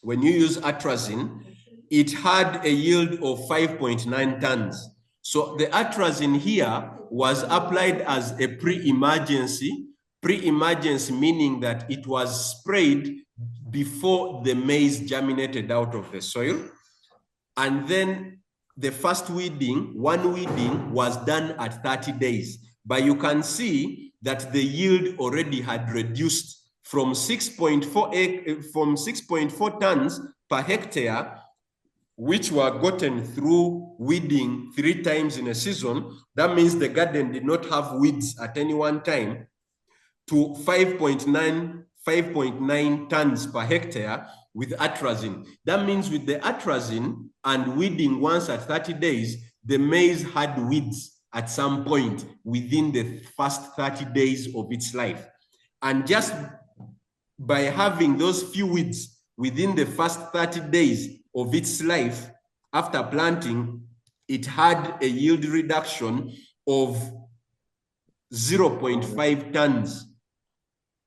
when you use atrazine, it had a yield of 5.9 tons. So the atrazine here was applied as a pre-emergency meaning that it was sprayed before the maize germinated out of the soil. And then the first weeding, one weeding, was done at 30 days. But you can see that the yield already had reduced from 6.4 tons per hectare, which were gotten through weeding 3 times in a season. That means the garden did not have weeds at any one time, to 5.9 tons per hectare with atrazine. That means with the atrazine and weeding once at 30 days, the maize had weeds at some point within the first 30 days of its life. And just by having those few weeds within the first 30 days of its life after planting, it had a yield reduction of 0.5 tons.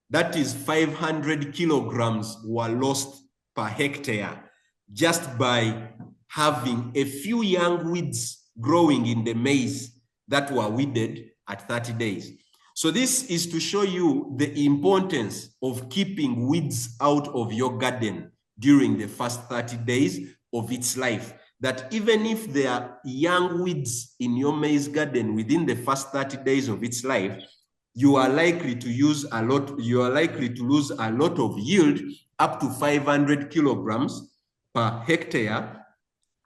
That is 500 kilograms were lost per hectare just by having a few young weeds growing in the maize that were weeded at 30 days. So this is to show you the importance of keeping weeds out of your garden during the first 30 days of its life. that even if there are young weeds in your maize garden within the first 30 days of its life, you are likely to lose a lot of yield, up to 500 kilograms per hectare.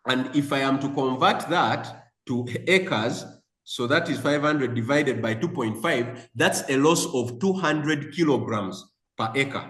And if I am to convert that to acres, so that is 500 divided by 2.5, that's a loss of 200 kilograms per acre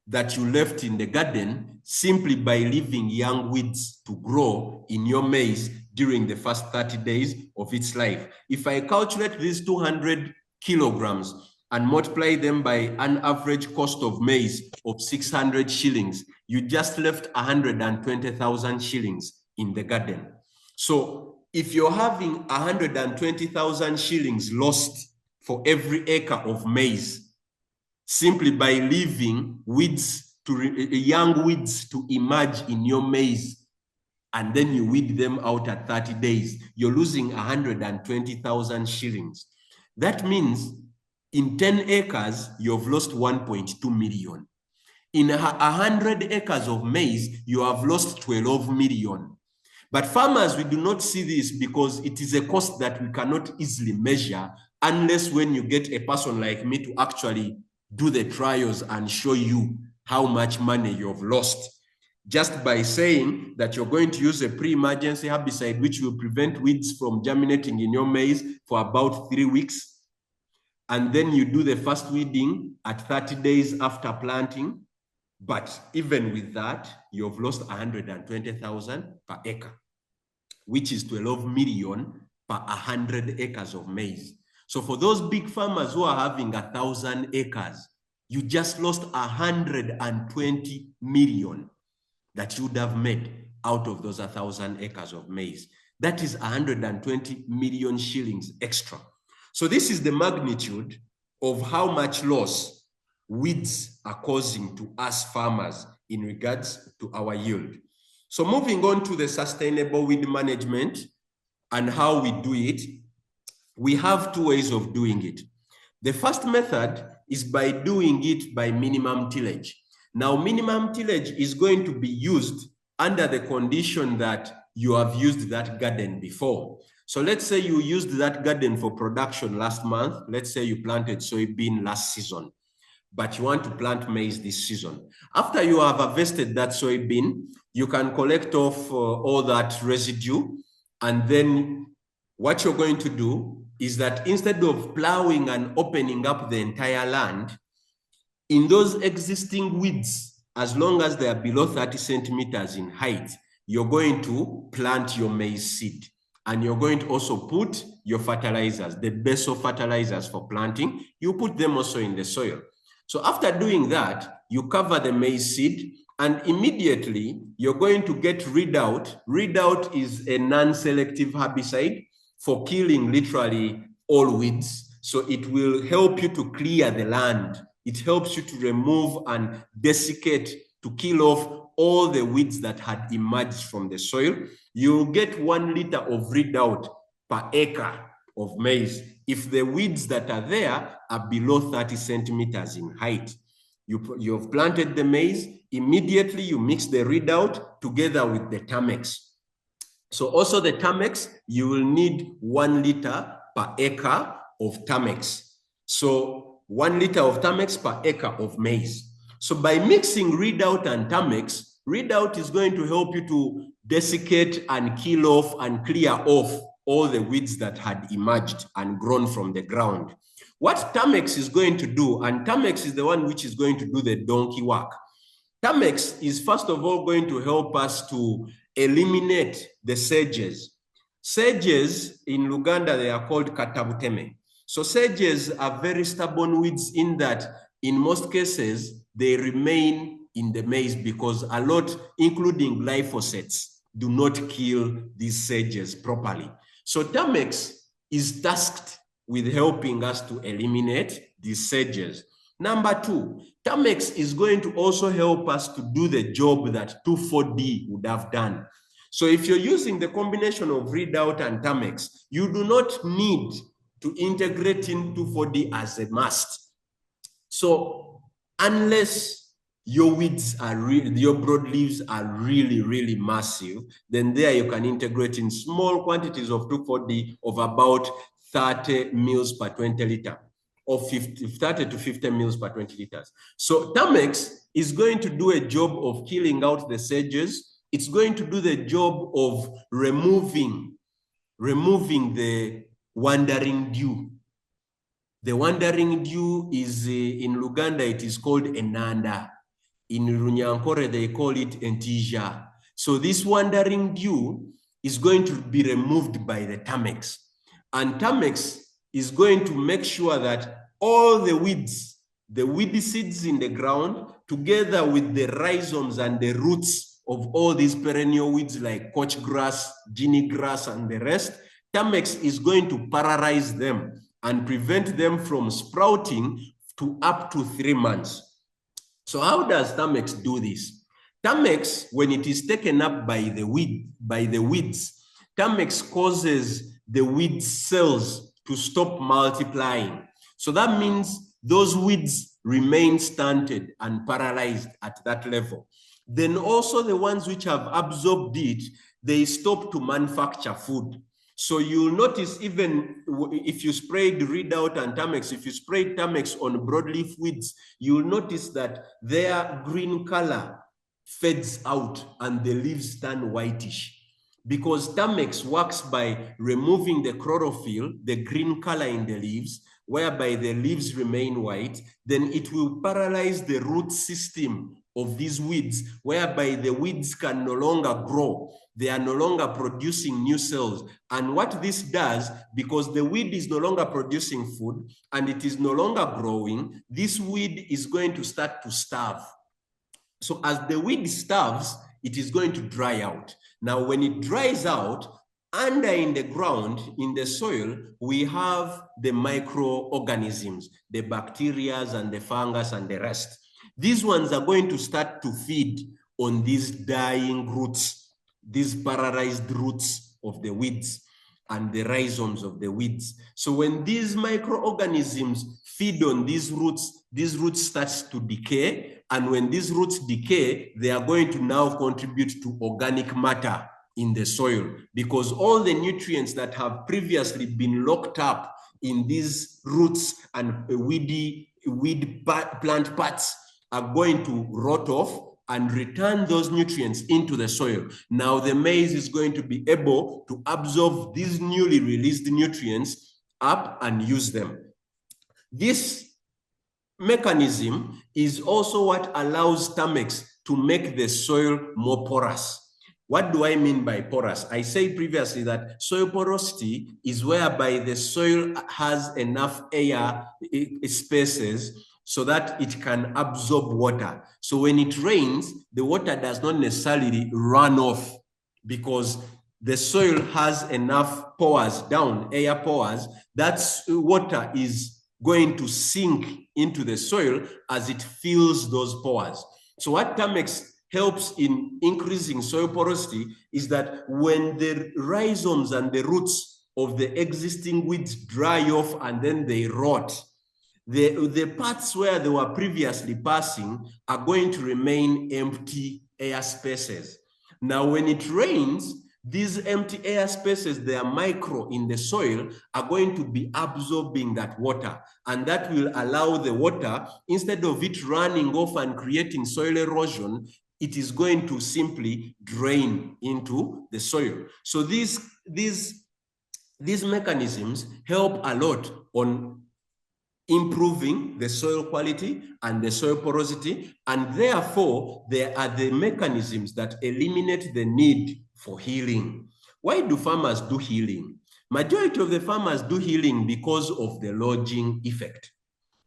that you left in the garden simply by leaving young weeds to grow in your maize during the first 30 days of its life. If I calculate these 200 kilograms and multiply them by an average cost of maize of 600 shillings, you just left 120,000 shillings in the garden. So if you're having 120,000 shillings lost for every acre of maize, simply by leaving young weeds to emerge in your maize, and then you weed them out at 30 days, you're losing 120,000 shillings. That means in 10 acres, you've lost 1.2 million. In 100 acres of maize, you have lost 12 million. But farmers, we do not see this because it is a cost that we cannot easily measure unless when you get a person like me to actually do the trials and show you how much money you've lost. Just by saying that you're going to use a pre-emergency herbicide which will prevent weeds from germinating in your maize for about 3 weeks, and then you do the first weeding at 30 days after planting. But even with that, you've lost 120,000 per acre, which is 12 million per 100 acres of maize. So for those big farmers who are having 1,000 acres, you just lost 120 million that you would have made out of those 1,000 acres of maize. That is 120 million shillings extra. So this is the magnitude of how much loss weeds are causing to us farmers in regards to our yield. So moving on to the sustainable weed management and how we do it, we have 2 ways of doing it. The first method is by doing it by minimum tillage. Now, minimum tillage is going to be used under the condition that you have used that garden before. So let's say you used that garden for production last month. Let's say you planted soybean last season, but you want to plant maize this season. After you have harvested that soybean, you can collect off all that residue, and then what you're going to do is that instead of plowing and opening up the entire land, in those existing weeds, as long as they are below 30 centimeters in height, you're going to plant your maize seed. And you're going to also put your fertilizers, the basal fertilizers for planting, you put them also in the soil. So after doing that, you cover the maize seed, and immediately you're going to get Readout. Readout is a non-selective herbicide for killing literally all weeds. So it will help you to clear the land. It helps you to remove and desiccate, to kill off all the weeds that had emerged from the soil. You'll get 1 liter of Readout per acre of maize if the weeds that are there are below 30 centimeters in height. You've planted the maize, immediately you mix the Readout together with the Tamex. So also the Tamex, you will need 1 liter per acre of Tamex. So 1 liter of Tamex per acre of maize. So by mixing Readout and Tamex, Readout is going to help you to desiccate and kill off and clear off all the weeds that had emerged and grown from the ground. What Tamex is going to do, and Tamex is the one which is going to do the donkey work. Tamex is first of all going to help us to eliminate the sedges. Sedges in Uganda, they are called katabuteme. So sedges are very stubborn weeds in that in most cases, they remain in the maize because a lot, including glyphosates, do not kill these sedges properly. So Tamex is tasked with helping us to eliminate these sedges. Number 2, Tamex is going to also help us to do the job that 2,4-D would have done. So if you're using the combination of Readout and Tamex, you do not need to integrate in 2,4-D as a must. So unless your weeds are really, your broadleaves are really, really massive, then there you can integrate in small quantities of 2,4-D of about 30 mils per 20 liter, or 30 to 50 mils per 20 liters. So Tamex is going to do a job of killing out the sedges. It's going to do the job of removing the wandering dew. The wandering dew is in Uganda, it is called enanda. In Runyankore, they call it entisia. So this wandering dew is going to be removed by the Tamex. And Tamex is going to make sure that all the weeds, the weedy seeds in the ground, together with the rhizomes and the roots of all these perennial weeds like couch grass, guinea grass, and the rest, Tamex is going to paralyze them and prevent them from sprouting to up to 3 months. So how does Tamex do this? Tamex, when it is taken up by the weeds, Tamex causes the weed cells to stop multiplying. So that means those weeds remain stunted and paralyzed at that level. Then also the ones which have absorbed it, they stop to manufacture food. So you'll notice, even if you sprayed Readout and Tamex, if you sprayed Tamex on broadleaf weeds, you'll notice that their green color fades out and the leaves turn whitish. Because Tamex works by removing the chlorophyll, the green color in the leaves, whereby the leaves remain white, then it will paralyze the root system of these weeds, whereby the weeds can no longer grow. They are no longer producing new cells. And what this does, because the weed is no longer producing food and it is no longer growing, this weed is going to start to starve. So as the weed starves, it is going to dry out. Now, when it dries out, under in the ground, in the soil, we have the microorganisms, the bacteria and the fungus and the rest. These ones are going to start to feed on these dying roots, these paralyzed roots of the weeds and the rhizomes of the weeds. So when these microorganisms feed on these roots start to decay. And when these roots decay, they are going to now contribute to organic matter in the soil, because all the nutrients that have previously been locked up in these roots and weed plant parts are going to rot off and return those nutrients into the soil. Now the maize is going to be able to absorb these newly released nutrients up and use them. This mechanism is also what allows Tamex to make the soil more porous. What do I mean by porous? I said previously that soil porosity is whereby the soil has enough air spaces so that it can absorb water. So when it rains, the water does not necessarily run off because the soil has enough pores down, air pores, that water is going to sink into the soil as it fills those pores. So what Tamex helps in increasing soil porosity is that when the rhizomes and the roots of the existing weeds dry off and then they rot, the parts where they were previously passing are going to remain empty air spaces. Now, when it rains, these empty air spaces, they are micro in the soil, are going to be absorbing that water. And that will allow the water, instead of it running off and creating soil erosion, it is going to simply drain into the soil. So these mechanisms help a lot on improving the soil quality and the soil porosity, and therefore they are the mechanisms that eliminate the need for healing. Why do farmers do healing? Majority of the farmers do healing because of the lodging effect.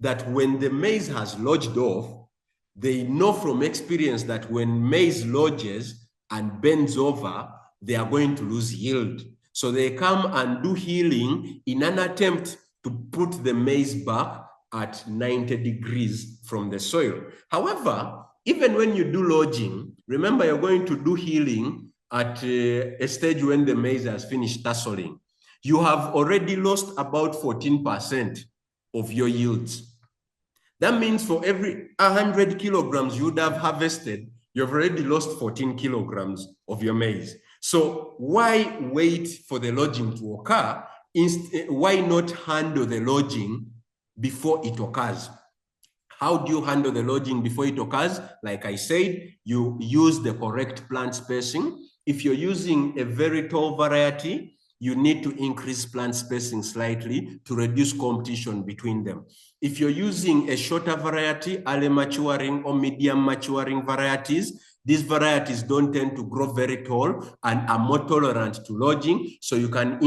That when the maize has lodged off, they know from experience that when maize lodges and bends over, they are going to lose yield. So they come and do healing in an attempt to put the maize back at 90 degrees from the soil. However, even when you do lodging, remember you're going to do healing at a stage when the maize has finished tasseling. You have already lost about 14% of your yields. That means for every 100 kilograms you would have harvested, you've already lost 14 kilograms of your maize. So why wait for the lodging to occur? Why not handle the lodging before it occurs? How do you handle the lodging before it occurs? Like I said, you use the correct plant spacing. If you're using a very tall variety, you need to increase plant spacing slightly to reduce competition between them. If you're using a shorter variety, early maturing or medium maturing varieties, these varieties don't tend to grow very tall and are more tolerant to lodging, so you can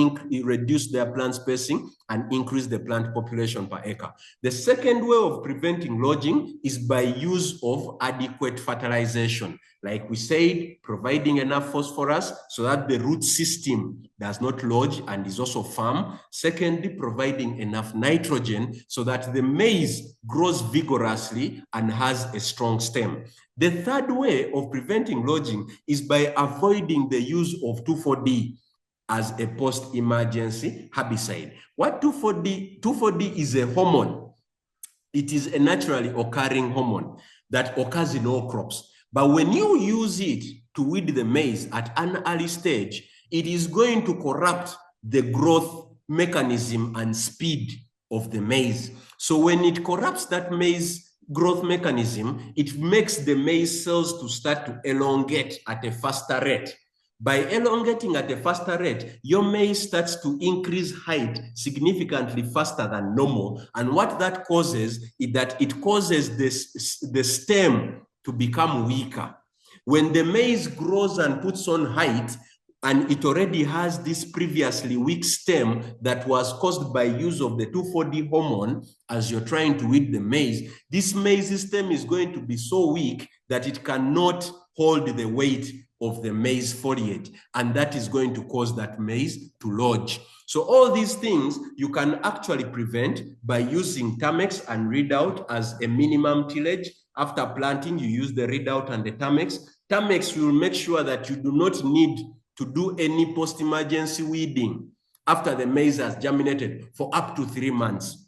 reduce their plant spacing and increase the plant population per acre. The second way of preventing lodging is by use of adequate fertilization. Like we said, providing enough phosphorus so that the root system does not lodge and is also firm. Secondly, providing enough nitrogen so that the maize grows vigorously and has a strong stem. The third way of preventing lodging is by avoiding the use of 2,4-D as a post-emergency herbicide. What 2,4-D? 2,4-D is a hormone. It is a naturally occurring hormone that occurs in all crops. But when you use it to weed the maize at an early stage, it is going to corrupt the growth mechanism and speed of the maize. So when it corrupts that maize growth mechanism, it makes the maize cells to start to elongate at a faster rate. By elongating at a faster rate, your maize starts to increase height significantly faster than normal. And what that causes is that it causes the stem to become weaker. When the maize grows and puts on height, and it already has this previously weak stem that was caused by use of the 2,4-D hormone as you're trying to weed the maize, this maize stem is going to be so weak that it cannot hold the weight of the maize foliage, and that is going to cause that maize to lodge. So all these things you can actually prevent by using Tamex and Readout as a minimum tillage. After planting, you use the Readout and the Tamex. Tamex will make sure that you do not need to do any post-emergency weeding after the maize has germinated for up to 3 months.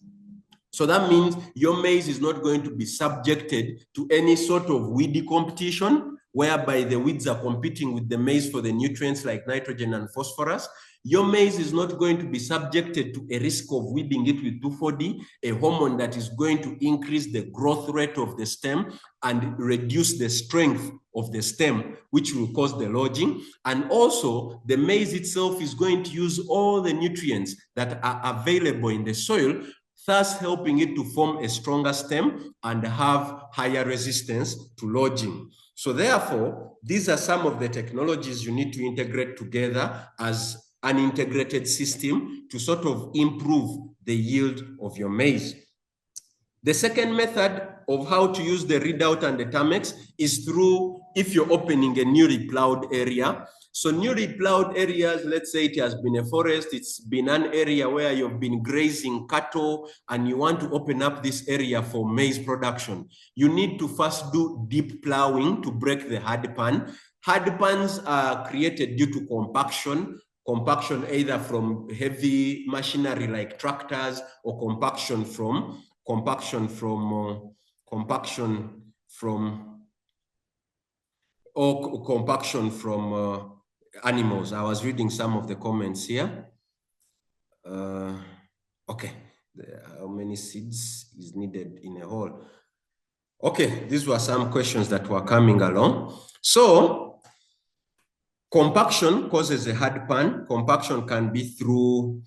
So that means your maize is not going to be subjected to any sort of weedy competition, whereby the weeds are competing with the maize for the nutrients like nitrogen and phosphorus. Your maize is not going to be subjected to a risk of weeding it with 2,4-D, a hormone that is going to increase the growth rate of the stem and reduce the strength of the stem, which will cause the lodging. And also, the maize itself is going to use all the nutrients that are available in the soil, thus helping it to form a stronger stem and have higher resistance to lodging. So therefore, these are some of the technologies you need to integrate together as an integrated system to sort of improve the yield of your maize. The second method of how to use the Readout and the Tamex is through, if you're opening a newly plowed area. So newly plowed areas, let's say it has been a forest, it's been an area where you've been grazing cattle and you want to open up this area for maize production. You need to first do deep plowing to break the hard pan. Hard pans are created due to compaction either from heavy machinery like tractors or compaction from animals. I was reading some of the comments here. Okay, how many seeds is needed in a hole? Okay, these were some questions that were coming along. So compaction causes a hard pan. Compaction can be through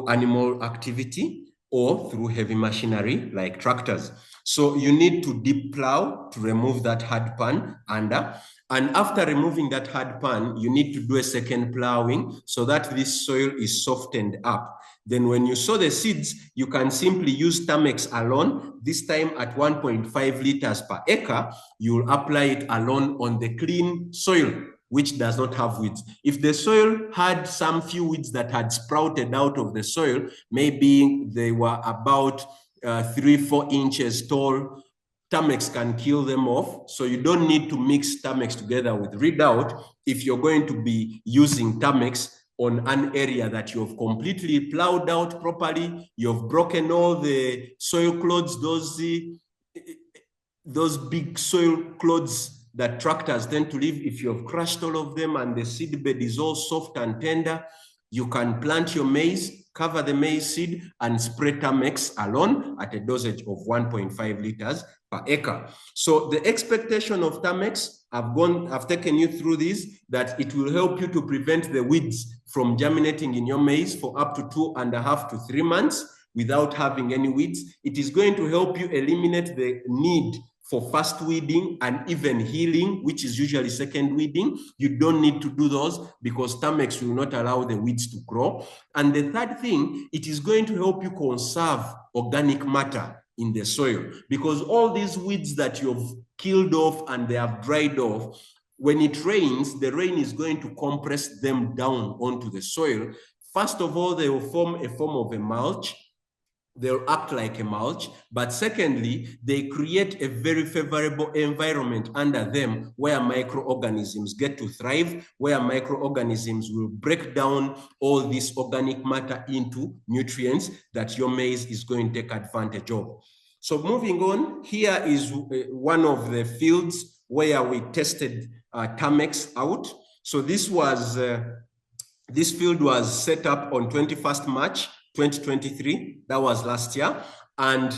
animal activity or through heavy machinery like tractors. So you need to deep plow to remove that hard pan under. And after removing that hard pan, you need to do a second plowing so that this soil is softened up. Then when you sow the seeds, you can simply use Tamex alone. This time at 1.5 liters per acre, you will apply it alone on the clean soil, which does not have weeds. If the soil had some few weeds that had sprouted out of the soil, maybe they were about 3-4 inches tall, Tamex can kill them off. So you don't need to mix Tamex together with Readout if you're going to be using Tamex on an area that you've completely plowed out properly, you've broken all the soil clods, those those big soil clods that tractors tend to leave, if you've crushed all of them and the seed bed is all soft and tender, you can plant your maize, cover the maize seed, and spray Tamex alone at a dosage of 1.5 liters per acre. So the expectation of Tamex, I've taken you through this, that it will help you to prevent the weeds from germinating in your maize for up to 2.5 to 3 months without having any weeds. It is going to help you eliminate the need for fast weeding and even healing, which is usually second weeding. You don't need to do those because Tamex will not allow the weeds to grow. And the third thing, it is going to help you conserve organic matter in the soil, because all these weeds that you've killed off and they have dried off, when it rains, the rain is going to compress them down onto the soil. First of all, they will form a form of a mulch. They'll act like a mulch, but secondly, they create a very favorable environment under them where microorganisms get to thrive, where microorganisms will break down all this organic matter into nutrients that your maize is going to take advantage of. So moving on, here is one of the fields where we tested Tamex out. So this field was set up on 21st March 2023, that was last year. And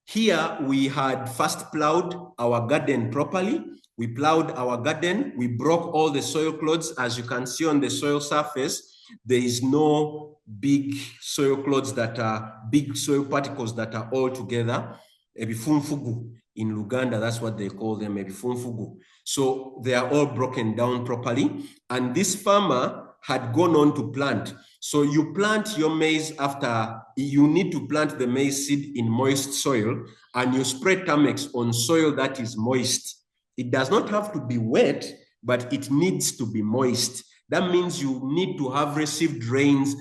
here we had first plowed our garden properly. We plowed our garden, we broke all the soil clods. As you can see on the soil surface, there is no big soil clods that are big soil particles that are all together. Ebifumfugu in Uganda, that's what they call them, ebifumfugu. So they are all broken down properly. And this farmer had gone on to plant. So you plant your maize after, you need to plant the maize seed in moist soil, and you spray Tamex on soil that is moist. It does not have to be wet, but it needs to be moist. That means you need to have received rains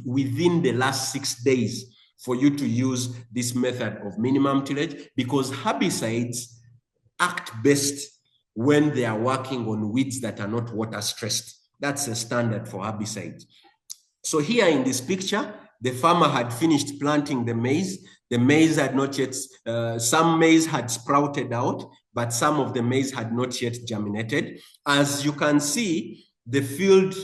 within the last 6 days for you to use this method of minimum tillage, because herbicides act best when they are working on weeds that are not water stressed. That's a standard for herbicides. So here in this picture, the farmer had finished planting the maize. The maize had not yet, some maize had sprouted out, but some of the maize had not yet germinated. As you can see, the field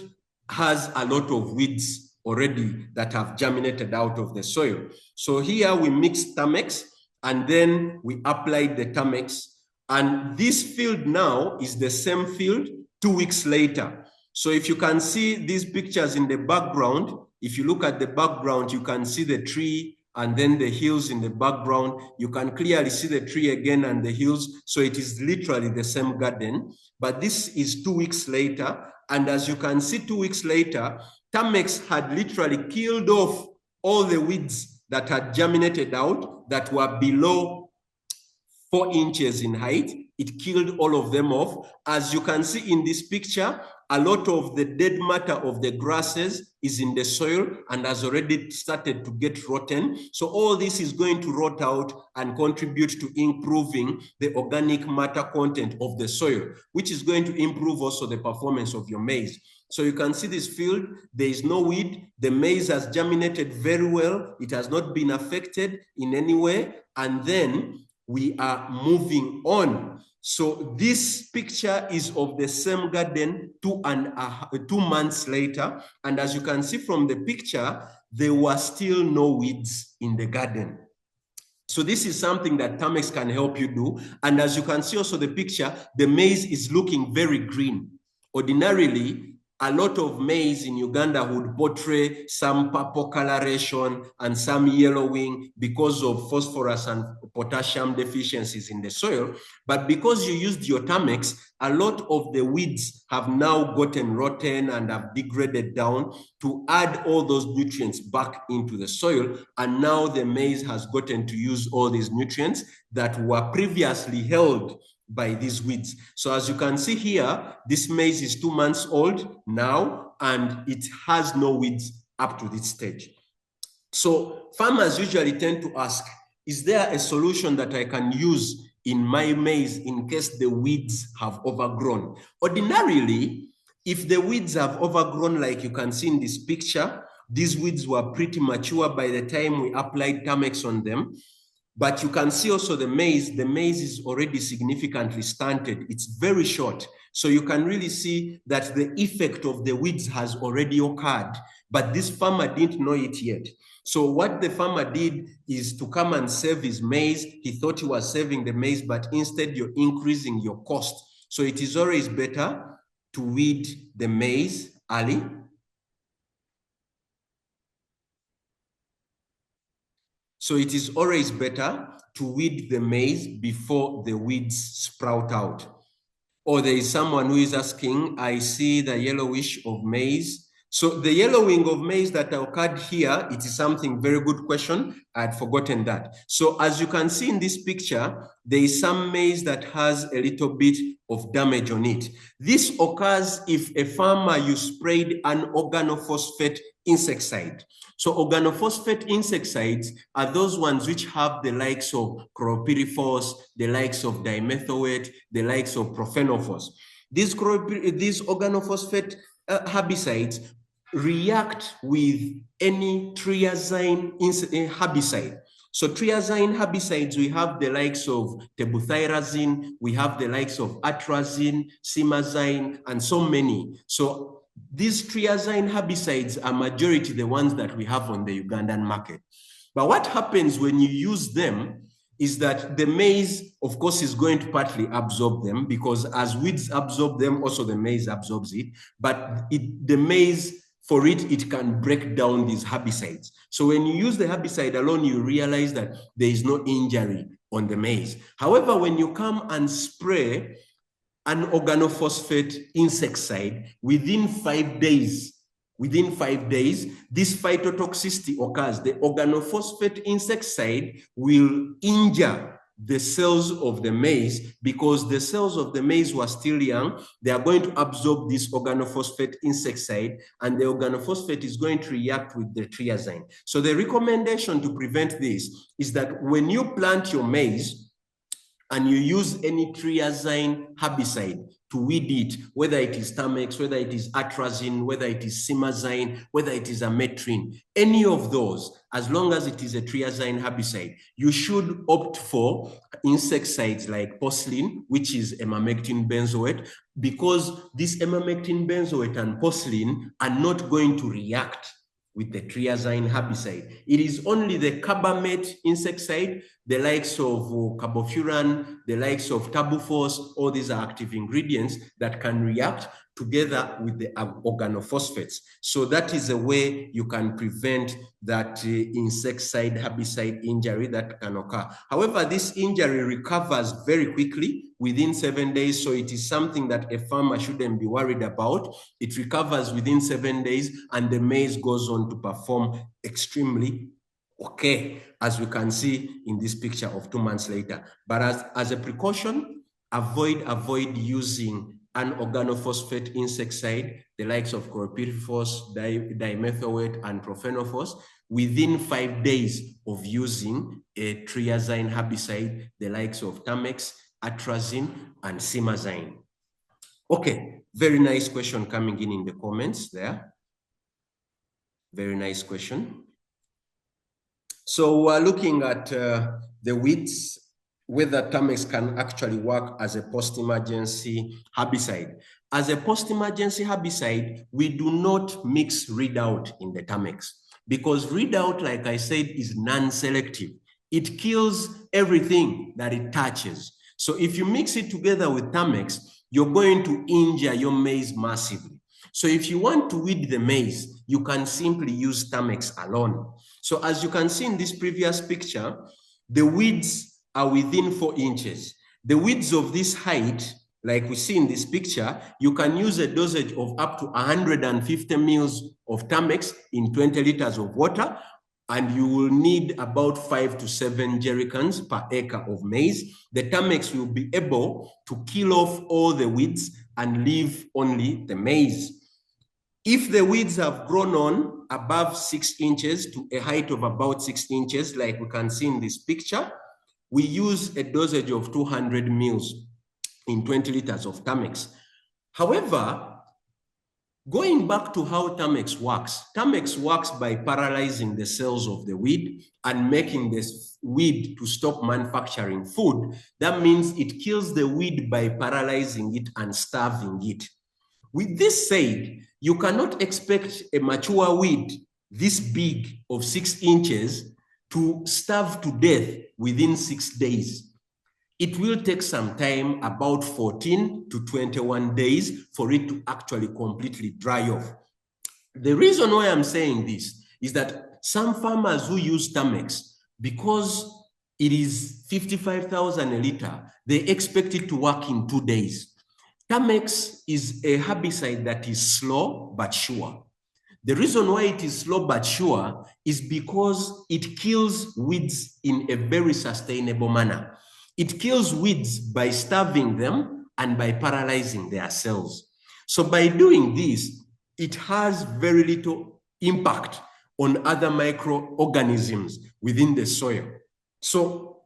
has a lot of weeds already that have germinated out of the soil. So here we mixed Tamex and then we applied the Tamex. And this field now is the same field 2 weeks later. So if you can see these pictures in the background, if you look at the background, you can see the tree and then the hills in the background. You can clearly see the tree again and the hills. So it is literally the same garden, but this is 2 weeks later. And as you can see, 2 weeks later, Tamex had literally killed off all the weeds that had germinated out that were below 4 inches in height. It killed all of them off. As you can see in this picture, a lot of the dead matter of the grasses is in the soil and has already started to get rotten. So all this is going to rot out and contribute to improving the organic matter content of the soil, which is going to improve also the performance of your maize. So you can see this field, there is no weed. The maize has germinated very well. It has not been affected in any way. And then we are moving on. So this picture is of the same garden 2 months later. And as you can see from the picture, there were still no weeds in the garden. So this is something that Tamex can help you do. And as you can see also the picture, the maize is looking very green. Ordinarily, a lot of maize in Uganda would portray some purple coloration and some yellowing because of phosphorus and potassium deficiencies in the soil. But because you used your Tamex, a lot of the weeds have now gotten rotten and have degraded down to add all those nutrients back into the soil. And now the maize has gotten to use all these nutrients that were previously held by these weeds. So as you can see here, this maize is 2 months old now, and it has no weeds up to this stage. So farmers usually tend to ask, is there a solution that I can use in my maize in case the weeds have overgrown? Ordinarily, if the weeds have overgrown, like you can see in this picture, these weeds were pretty mature by the time we applied Tamex on them. But you can see also the maize is already significantly stunted. It's very short. So you can really see that the effect of the weeds has already occurred, but this farmer didn't know it yet. So what the farmer did is to come and save his maize. He thought he was saving the maize, but instead you're increasing your cost. So it is always better to weed the maize early. So it is always better to weed the maize before the weeds sprout out. Or there is someone who is asking, I see the yellowish of maize. So the yellowing of maize that occurred here, it is something very good question. I had forgotten that. So as you can see in this picture, there is some maize that has a little bit of damage on it. This occurs if a farmer, you sprayed an organophosphate insecticide. So organophosphate insecticides are those ones which have the likes of chlorpyrifos, the likes of dimethoate, the likes of profenophos. These organophosphate herbicides react with any triazine herbicide. So triazine herbicides, we have the likes of tebuthyrazine, we have the likes of atrazine, simazine, and so many. So these triazine herbicides are majority the ones that we have on the Ugandan market. But what happens when you use them is that the maize, of course, is going to partly absorb them, because as weeds absorb them, also the maize absorbs it. But the maize, for it can break down these herbicides. So when you use the herbicide alone, you realize that there is no injury on the maize. However, when you come and spray an organophosphate insecticide within 5 days, this phytotoxicity occurs. The organophosphate insecticide will injure the cells of the maize, because the cells of the maize were still young. They are going to absorb this organophosphate insecticide, and the organophosphate is going to react with the triazine. So the recommendation to prevent this is that when you plant your maize and you use any triazine herbicide to weed it, whether it is Tamex, whether it is atrazine, whether it is simazine, whether it is ametrine, any of those, as long as it is a triazine herbicide, you should opt for insecticides like porcelain, which is emamectin benzoate, because this emamectin benzoate and porcelain are not going to react with the triazine herbicide. It is only the carbamate insecticide, the likes of carbofuran, the likes of tabufos, all these are active ingredients that can react together with the organophosphates. So that is a way you can prevent that insecticide herbicide injury that can occur. However, this injury recovers very quickly within 7 days, so it is something that a farmer shouldn't be worried about. It recovers within 7 days, and the maize goes on to perform extremely okay, as we can see in this picture of 2 months later. But as a precaution, avoid using an organophosphate insecticide, the likes of chlorpyrifos, dimethoate, and profenophos, within 5 days of using a triazine herbicide, the likes of Tamex, atrazine, and simazine. Okay, very nice question coming in the comments there. Very nice question. So we're looking at the weeds, whether Tamex can actually work as a post-emergency herbicide. As a post-emergency herbicide, we do not mix readout in the Tamex, because readout, like I said, is non-selective. It kills everything that it touches. So if you mix it together with Tamex, you're going to injure your maize massively. So if you want to weed the maize, you can simply use Tamex alone. So as you can see in this previous picture, the weeds are within 4 inches. The weeds of this height, like we see in this picture, you can use a dosage of up to 150 mils of Tamex in 20 liters of water, and you will need about 5 to 7 jerrycans per acre of maize. The Tamex will be able to kill off all the weeds and leave only the maize. If the weeds have grown on above 6 inches to a height of about 6 inches, like we can see in this picture, we use a dosage of 200 mils in 20 liters of Tamex. However, Going back to how Tamex works by paralyzing the cells of the weed and making this weed to stop manufacturing food. That means it kills the weed by paralyzing it and starving it. With this said, you cannot expect a mature weed this big of 6 inches to starve to death within 6 days. It will take some time, about 14 to 21 days, for it to actually completely dry off. The reason why I'm saying this is that some farmers who use Tamex, because it is 55,000 a liter, they expect it to work in 2 days. Tamex is a herbicide that is slow but sure. The reason why it is slow but sure is because it kills weeds in a very sustainable manner. It kills weeds by starving them and by paralyzing their cells. So by doing this, it has very little impact on other microorganisms within the soil. So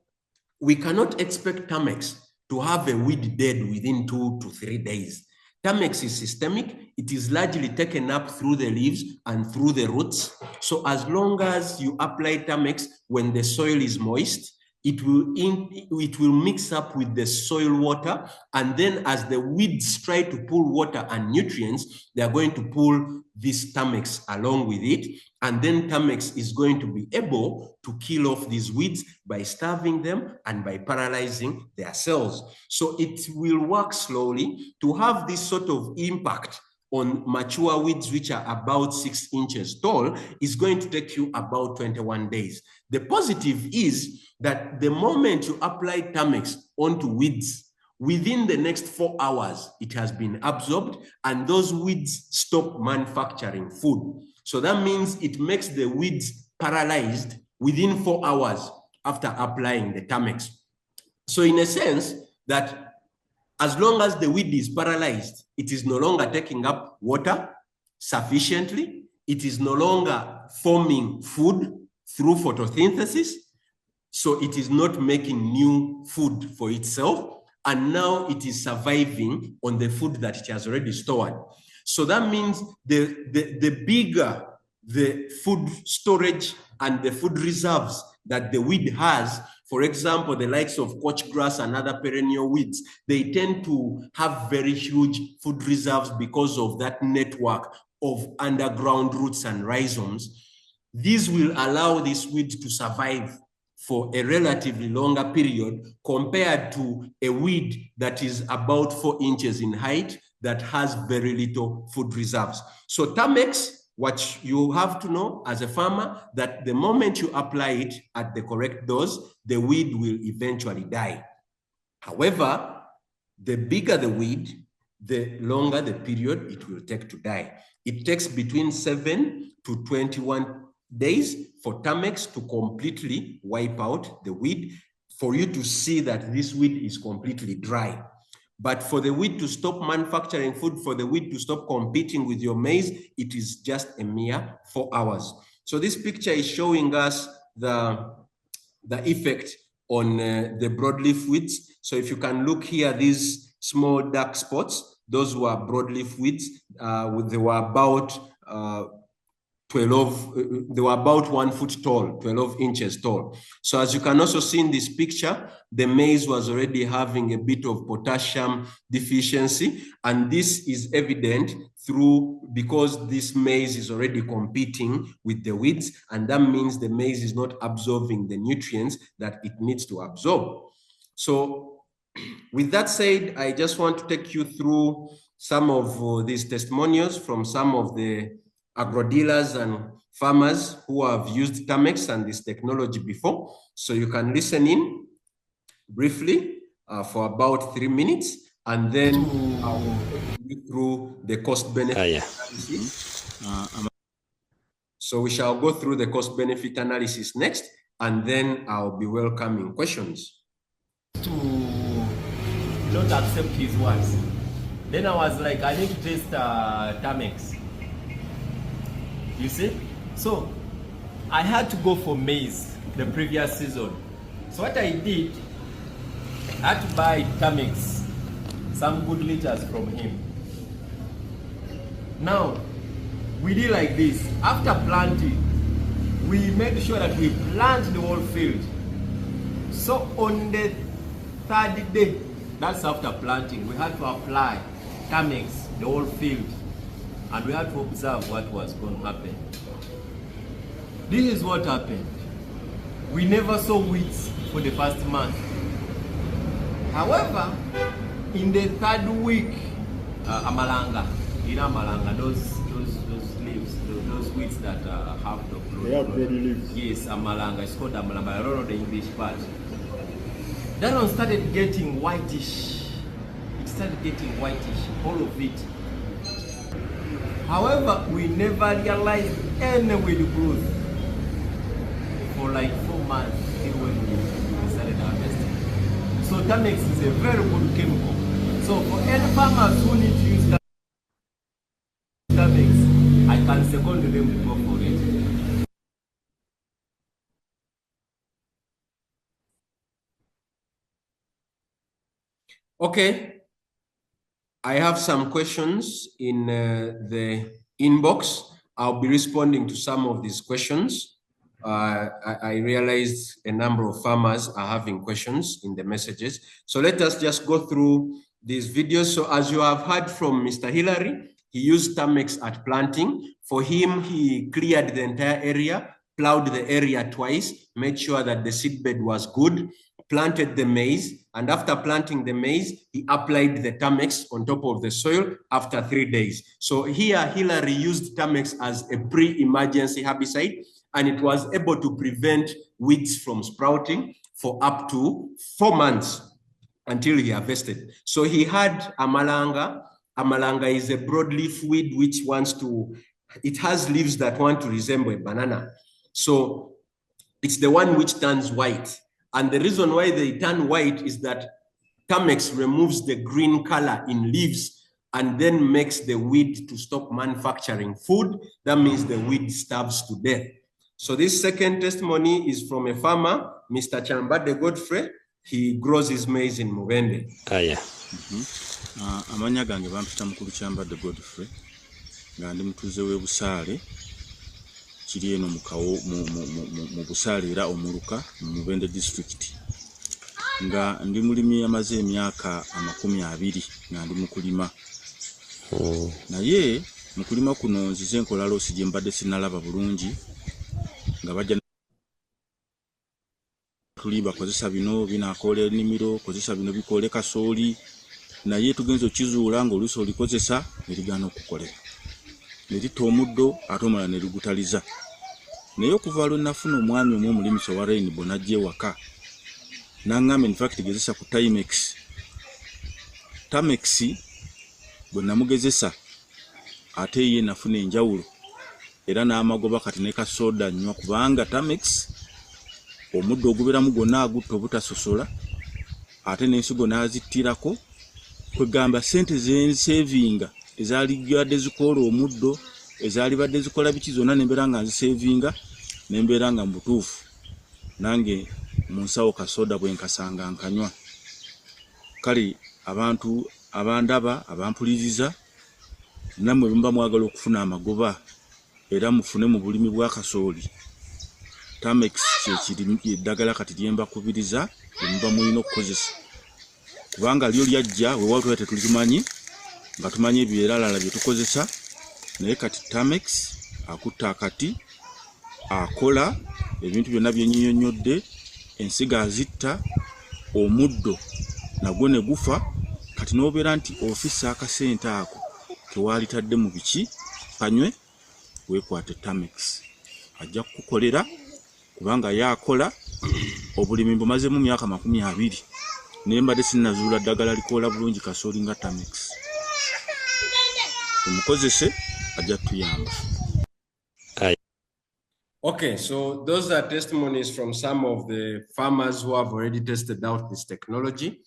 we cannot expect Tamex to have a weed dead within 2 to 3 days. Tamex is systemic. It is largely taken up through the leaves and through the roots. So as long as you apply Tamex when the soil is moist, it will mix up with the soil water, and then as the weeds try to pull water and nutrients, they are going to pull this Tamex along with it, and then Tamex is going to be able to kill off these weeds by starving them and by paralyzing their cells. So it will work slowly. To have this sort of impact on mature weeds which are about 6 inches tall is going to take you about 21 days. The positive is that the moment you apply Tamex onto weeds, within the next 4 hours, it has been absorbed and those weeds stop manufacturing food. So that means it makes the weeds paralyzed within 4 hours after applying the Tamex. So in a sense, that as long as the weed is paralyzed, it is no longer taking up water sufficiently. It is no longer forming food through photosynthesis. So it is not making new food for itself. And now it is surviving on the food that it has already stored. So that means the bigger the food storage and the food reserves that the weed has, for example, the likes of couch grass and other perennial weeds, they tend to have very huge food reserves because of that network of underground roots and rhizomes. These will allow this weed to survive for a relatively longer period compared to a weed that is about 4 inches in height that has very little food reserves. So Tamex, what you have to know as a farmer, that the moment you apply it at the correct dose, the weed will eventually die. However, the bigger the weed, the longer the period it will take to die. It takes between 7 to 21 days for Tamex to completely wipe out the weed, for you to see that this weed is completely dry. But for the weed to stop manufacturing food, for the weed to stop competing with your maize, it is just a mere 4 hours. So this picture is showing us the effect on the broadleaf weeds. So if you can look here, these small dark spots, those were broadleaf weeds. They were about 1 foot tall, 12 inches tall. So as you can also see in this picture, the maize was already having a bit of potassium deficiency. And this is evident because this maize is already competing with the weeds. And that means the maize is not absorbing the nutrients that it needs to absorb. So with that said, I just want to take you through some of these testimonials from some of the agro dealers and farmers who have used Tamex and this technology before. So you can listen in briefly for about 3 minutes, and then I'll take you through the cost-benefit analysis. So we shall go through the cost-benefit analysis next, and then I'll be welcoming questions. To not accept his words. Then I was like, I need to test Tamex. You see? So I had to go for maize the previous season. So what I did, I had to buy Tamex, some good liters from him. Now, we did like this. After planting, we made sure that we plant the whole field. So on the third day, that's after planting, we had to apply Tamex, the whole field, and we had to observe what was going to happen. This is what happened. We never saw weeds for the first month. However, in the third week, amalanga, those leaves, those weeds that have the they have broady leaves. Yes, amalanga. It's called amalanga. I don't know the English part. That one started getting whitish. It started getting whitish, all of it. However, we never realized any weed growth for like 4 months till when we started harvesting. So Tamex is a very good chemical. So for any farmers who need to use Tamex, I can second them to go for it. Okay, I have some questions in the inbox. I'll be responding to some of these questions. I realized a number of farmers are having questions in the messages. So let us just go through these videos. So as you have heard from Mr. Hillary, he used Tamex at planting. For him, he cleared the entire area, plowed the area twice, made sure that the seedbed was good, planted the maize, and after planting the maize, he applied the Tamex on top of the soil after 3 days. So here, Hillary used Tamex as a pre-emergency herbicide, and it was able to prevent weeds from sprouting for up to 4 months until he harvested. So he had amalanga. Amalanga is a broadleaf weed which it has leaves that want to resemble a banana. So it's the one which turns white. And the reason why they turn white is that Tamex removes the green color in leaves and then makes the weed to stop manufacturing food. That means the weed starves to death. So this second testimony is from a farmer, Mr. Chambade Godfrey. He grows his maize in Mubende. Amanya gange bampita mukulu Chambade Godfrey nga ndi mutuze we Busaale kiri eno mu Busaale era omuluka mu Mubende district nga ndi mulimi amaze emyaka 20 nga ndi mukulima naye mukulima kuno nzize nkola loosi gye mbadde sinalaba bulungi nga bajja tuli bakozesa bino binakoola ennimiro kozesa bino bikoole kasooli naye tugenzo kizuula ng'oluusi olikozesa nerigana okukolera nerita omuddo ate omala nerigutaliza naye okuva lwe nafuna omwami omwe omulimisa wa Rainbow najja ewaka n'aŋŋamba in fact gezesa ku Tamex bwe namugezesa ate ye nafuna enjawulo era n'amagoba kati ne kasoda nnywa kubanga Tamex omuddo oguberamu gwonna agutta obutasosola ate n'ensigo n'azittirako kwegamba sente zensevinga ezaali gadde zikola omuddo ezaali badde zikola biki zonna nembeera nga nzisevinga nembeera nga mbutuufu nange mu nsawo kasoda bwe nkasanga nkanywa. Kale abantu abandaba abampuliriza nammwe mba mwagala okufuna amagoba era mufune mu bulimi bwa kasooli Tamex kyekiri eddagala kati lyemba kubiriza mba mulina okukozesa kubanga lyo lyajja we watu tetulimanyi nga tumanyi ebirala bye tukozesa naye kati Tamex akutta akati akola ebintu byonna byennyonnyodde ensiga azitta omuddo nagwo ne gufa kati n'obeera nti ofisa akasente ako kewalitadde mu biki kanywe weekwate Tamex ajja kukukolera kubanga yakola obulimi bumaze mu myaka 20 naye mbadde sinnazuula ddagala likoola bulungi kasooli nga Tamex tumukozese ajja tuyamba. Okay, so those are testimonies from some of the farmers who have already tested out this technology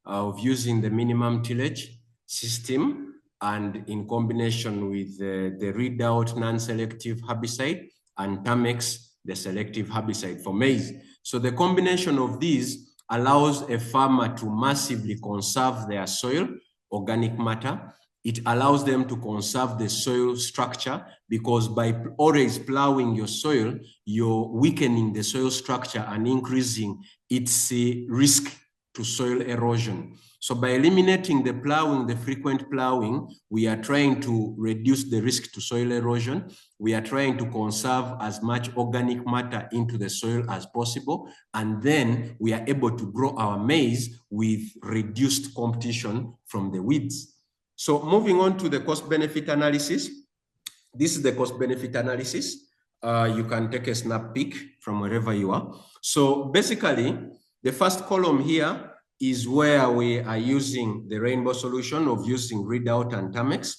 of using the minimum tillage system and in combination with the readout non-selective herbicide and Tamex, the selective herbicide for maize. So the combination of these allows a farmer to massively conserve their soil, organic matter. It allows them to conserve the soil structure, because by always plowing your soil, you're weakening the soil structure and increasing its risk to soil erosion. So by eliminating the plowing, the frequent plowing, we are trying to reduce the risk to soil erosion. We are trying to conserve as much organic matter into the soil as possible. And then we are able to grow our maize with reduced competition from the weeds. So moving on to the cost-benefit analysis. This is the cost-benefit analysis. You can take a snap peek from wherever you are. So basically, the first column here is where we are using the rainbow solution of using Readout and Tamex,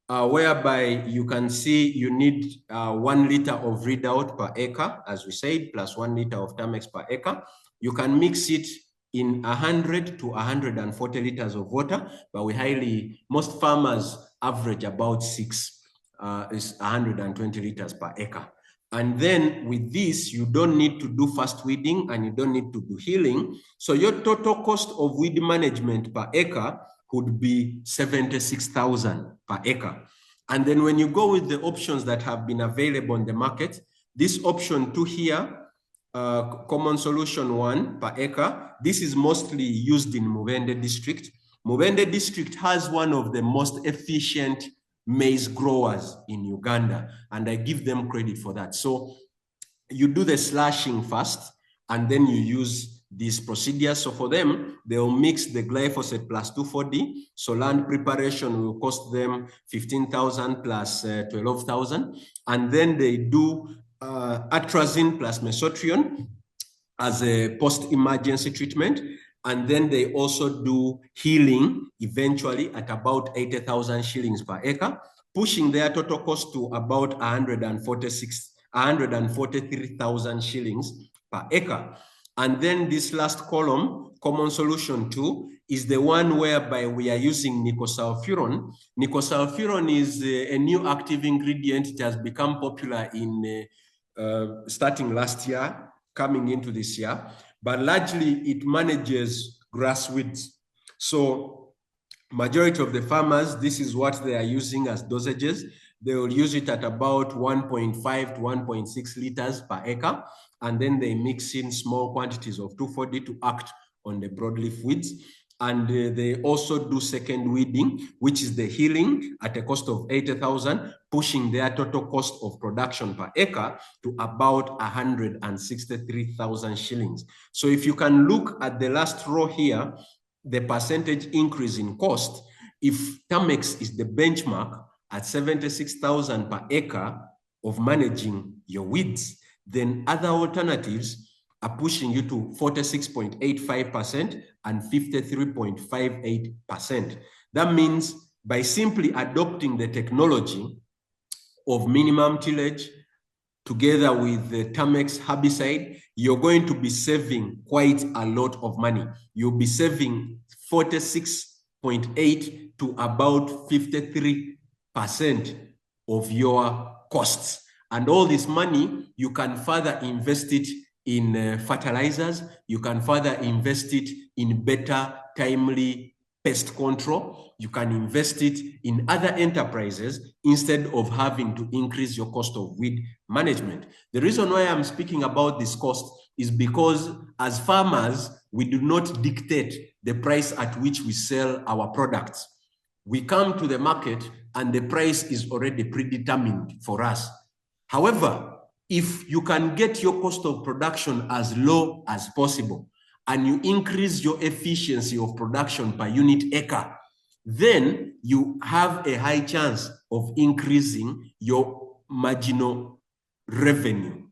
whereby you can see you need 1 liter of Readout per acre, as we said, plus 1 liter of Tamex per acre. You can mix it in 100 to 140 liters of water, but most farmers average about 6, is 120 liters per acre. And then with this, you don't need to do fast weeding and you don't need to do healing. So your total cost of weed management per acre would be 76,000 per acre. And then when you go with the options that have been available on the market, this option 2 here, common solution 1 per acre, this is mostly used in Mubende district. Mubende district has one of the most efficient maize growers in Uganda, and I give them credit for that. So you do the slashing first, and then you use these procedures. So for them, they'll mix the glyphosate plus 2,4-D. So land preparation will cost them 15,000 plus 12,000. And then they do atrazine plus mesotrione as a post-emergency treatment. And then they also do healing eventually at about 80,000 shillings per acre, pushing their total cost to about 143,000 shillings per acre. And then this last column, common solution 2, is the one whereby we are using nicosulfuron. Nicosulfuron is a new active ingredient. It has become popular in starting last year, coming into this year, but largely it manages grass weeds. So majority of the farmers, this is what they are using as dosages. They will use it at about 1.5 to 1.6 liters per acre, and then they mix in small quantities of 2,4-D to act on the broadleaf weeds. And they also do second weeding, which is the healing at a cost of 80,000, pushing their total cost of production per acre to about 163,000 shillings. So if you can look at the last row here, the percentage increase in cost, if Tamex is the benchmark at 76,000 per acre of managing your weeds, then other alternatives are pushing you to 46.85% and 53.58%. That means by simply adopting the technology of minimum tillage together with the Tamex herbicide, you're going to be saving quite a lot of money. You'll be saving 46.8 to about 53% of your costs. And all this money, you can further invest it in fertilizers, you can further invest it in better, timely pest control, you can invest it in other enterprises instead of having to increase your cost of weed management. The reason why I'm speaking about this cost is because as farmers, we do not dictate the price at which we sell our products. We come to the market and the price is already predetermined for us. However, if you can get your cost of production as low as possible and you increase your efficiency of production per unit acre, then you have a high chance of increasing your marginal revenue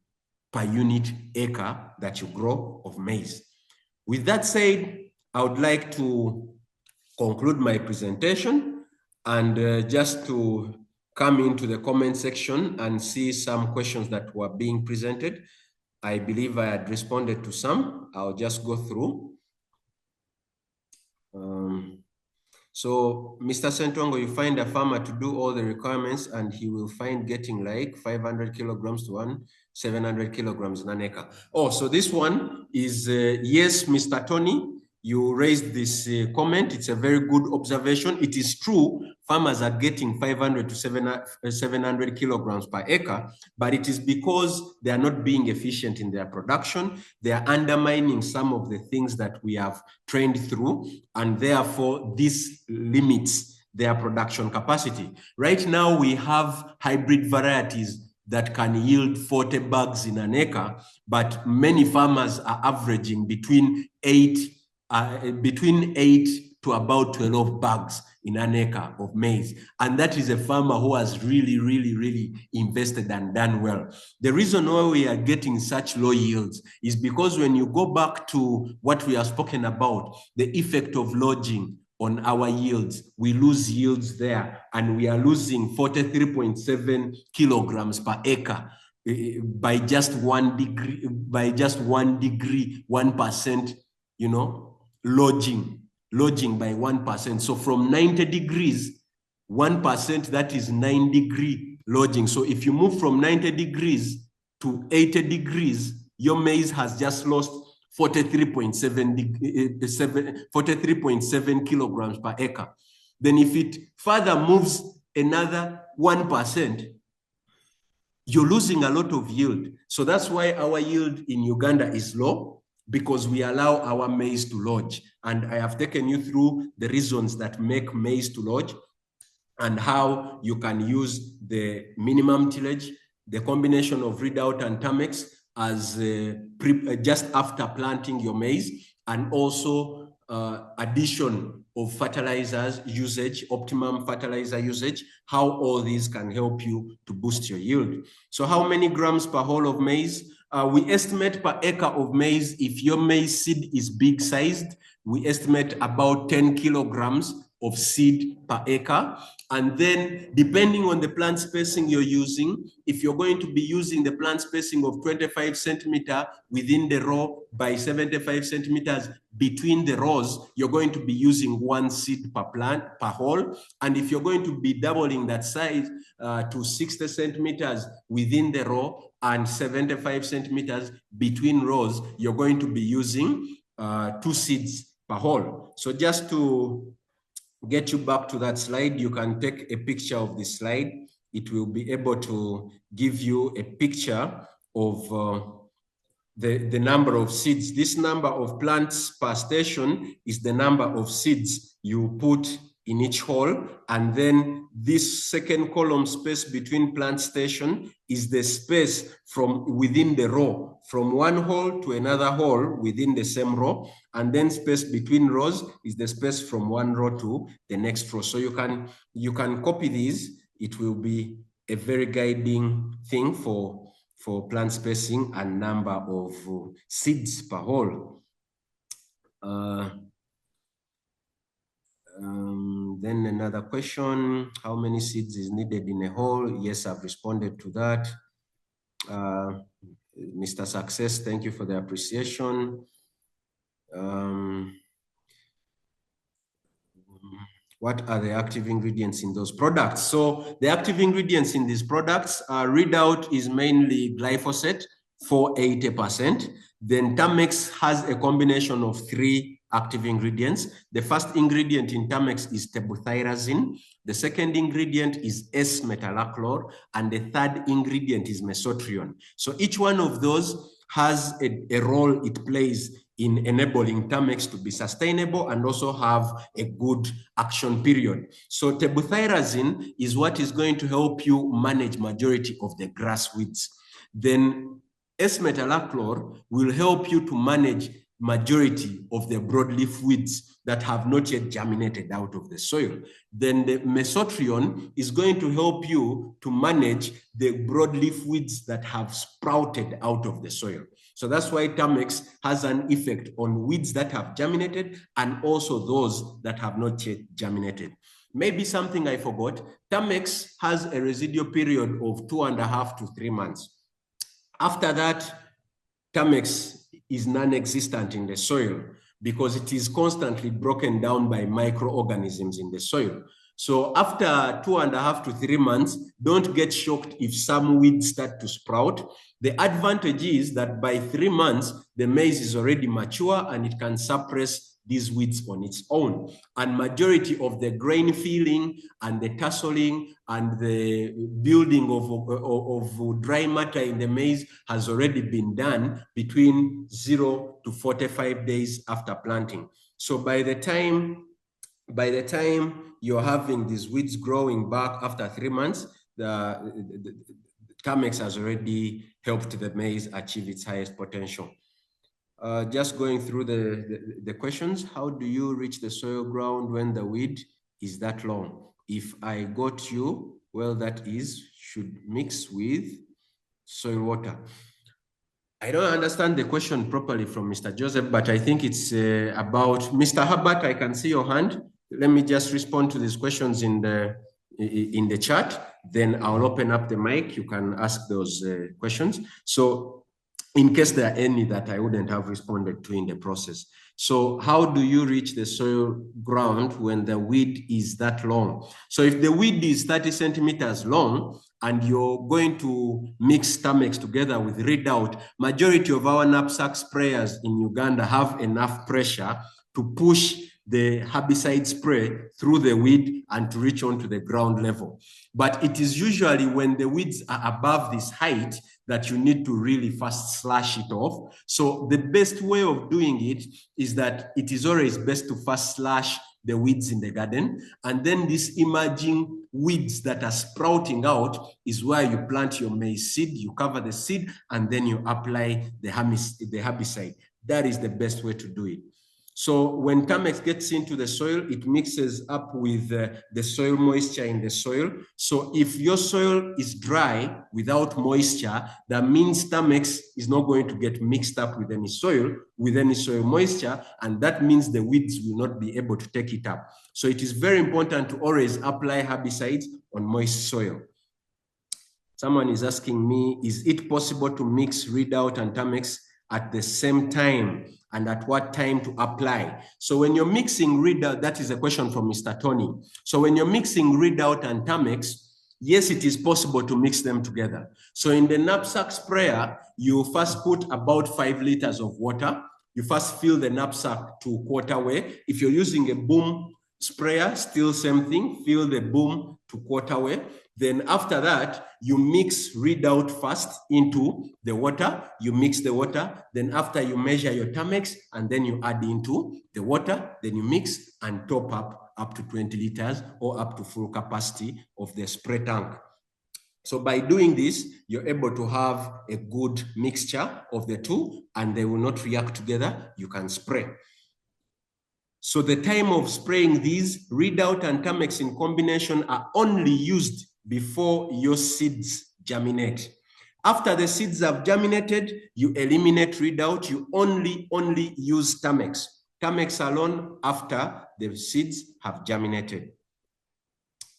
per unit acre that you grow of maize. With that said, I would like to conclude my presentation and just to come into the comment section and see some questions that were being presented. I believe I had responded to some. I'll just go through. So Mr. Sentongo, you find a farmer to do all the requirements and he will find getting like 500 kilograms to 700 kilograms in an acre. Oh, so this one is, yes, Mr. Tony, you raised this comment. It's a very good observation. It is true, farmers are getting 500 to 700 kilograms per acre, but it is because they are not being efficient in their production. They are undermining some of the things that we have trained through, and therefore this limits their production capacity. Right now, we have hybrid varieties that can yield 40 bags in an acre, but many farmers are averaging between 8 to about 12 bags in an acre of maize. And that is a farmer who has really invested and done well. The reason why we are getting such low yields is because when you go back to what we have spoken about, the effect of lodging on our yields, we lose yields there, and we are losing 43.7 kilograms per acre by just 1 degree, 1%, you know, lodging by 1%. So from 90 degrees, 1%, that is 9-degree lodging. So if you move from 90 degrees to 80 degrees, your maize has just lost 43.7 kilograms per acre. Then if it further moves another 1%, you're losing a lot of yield. So that's why our yield in Uganda is low, because we allow our maize to lodge. And I have taken you through the reasons that make maize to lodge and how you can use the minimum tillage, the combination of readout and Tamex as just after planting your maize, and also addition of fertilizers usage, optimum fertilizer usage, how all these can help you to boost your yield. So how many grams per hull of maize? We estimate per acre of maize, if your maize seed is big sized, we estimate about 10 kilograms of seed per acre. And then depending on the plant spacing you're using, if you're going to be using the plant spacing of 25 centimeter within the row by 75 centimeters between the rows, you're going to be using 1 seed per plant per hole. And if you're going to be doubling that size to 60 centimeters within the row and 75 centimeters between rows, you're going to be using 2 seeds per hole. So just to get you back to that slide, you can take a picture of this slide. It will be able to give you a picture of the number of seeds. This number of plants per station is the number of seeds you put in each hole. And then this second column space between plant station is the space from within the row, from one hole to another hole within the same row. And then space between rows is the space from one row to the next row. So you can copy these. It will be a very guiding thing for plant spacing and number of seeds per hole. Then another question, how many seeds is needed in a hole? Yes, I've responded to that. Mr. Success, thank you for the appreciation. What are the active ingredients in those products? So the active ingredients in these products, readout is mainly glyphosate for 80%. Then Tamex has a combination of 3 active ingredients. The first ingredient in Tamex is tebuthyrazine. The second ingredient is S-metolachlor, and the third ingredient is mesotrione. So each one of those has a role it plays in enabling Tamex to be sustainable and also have a good action period. So tebuthyrazine is what is going to help you manage majority of the grass weeds. Then S-metolachlor will help you to manage majority of the broadleaf weeds that have not yet germinated out of the soil. Then the mesotrione is going to help you to manage the broadleaf weeds that have sprouted out of the soil. So that's why Tamex has an effect on weeds that have germinated and also those that have not yet germinated. Maybe something I forgot, Tamex has a residual period of 2.5 to 3 months. After that, Tamex is non-existent in the soil because it is constantly broken down by microorganisms in the soil. So after 2.5 to 3 months, don't get shocked if some weeds start to sprout. The advantage is that by 3 months, the maize is already mature and it can suppress these weeds on its own. And majority of the grain filling and the tasseling and the building of dry matter in the maize has already been done between 0 to 45 days after planting. So by the time you're having these weeds growing back after 3 months, the Tamex has already helped the maize achieve its highest potential. Just going through the questions. How do you reach the soil ground when the weed is that long? If I got you, well, that is, should mix with soil water. I don't understand the question properly from Mr. Joseph, but I think it's about Mr. Herbert. I can see your hand. Let me just respond to these questions in the chat. Then I'll open up the mic. You can ask those questions. So in case there are any that I wouldn't have responded to in the process. So how do you reach the soil ground when the weed is that long? So if the weed is 30 centimeters long and you're going to mix Tamex together with Readout, majority of our knapsack sprayers in Uganda have enough pressure to push the herbicide spray through the weed and to reach onto the ground level. But it is usually when the weeds are above this height that you need to really first slash it off. So the best way of doing it is that it is always best to first slash the weeds in the garden, and then these emerging weeds that are sprouting out is where you plant your maize seed, you cover the seed, and then you apply the herbicide. That is the best way to do it. So when Tamex gets into the soil, it mixes up with the soil moisture in the soil. So if your soil is dry without moisture, that means Tamex is not going to get mixed up with any soil moisture, and that means the weeds will not be able to take it up. So it is very important to always apply herbicides on moist soil. Someone is asking me, is it possible to mix Readout and Tamex at the same time, and at what time to apply? So when you're mixing Readout, that is a question from Mr. Tony. So when you're mixing Readout and Tamex, yes, it is possible to mix them together. So in the knapsack sprayer, you first put about 5 liters of water. You first fill the knapsack to quarter way. If you're using a boom sprayer, still same thing, fill the boom to quarter way. Then after that, you mix Readout first into the water, you mix the water, then after you measure your Tamex, and then you add into the water, then you mix and top up to 20 liters or up to full capacity of the spray tank. So by doing this, you're able to have a good mixture of the two, and they will not react together. You can spray. So the time of spraying these, Readout and Tamex in combination, are only used before your seeds germinate. After the seeds have germinated, you eliminate Readout. You only use Tamex. Tamex alone after the seeds have germinated.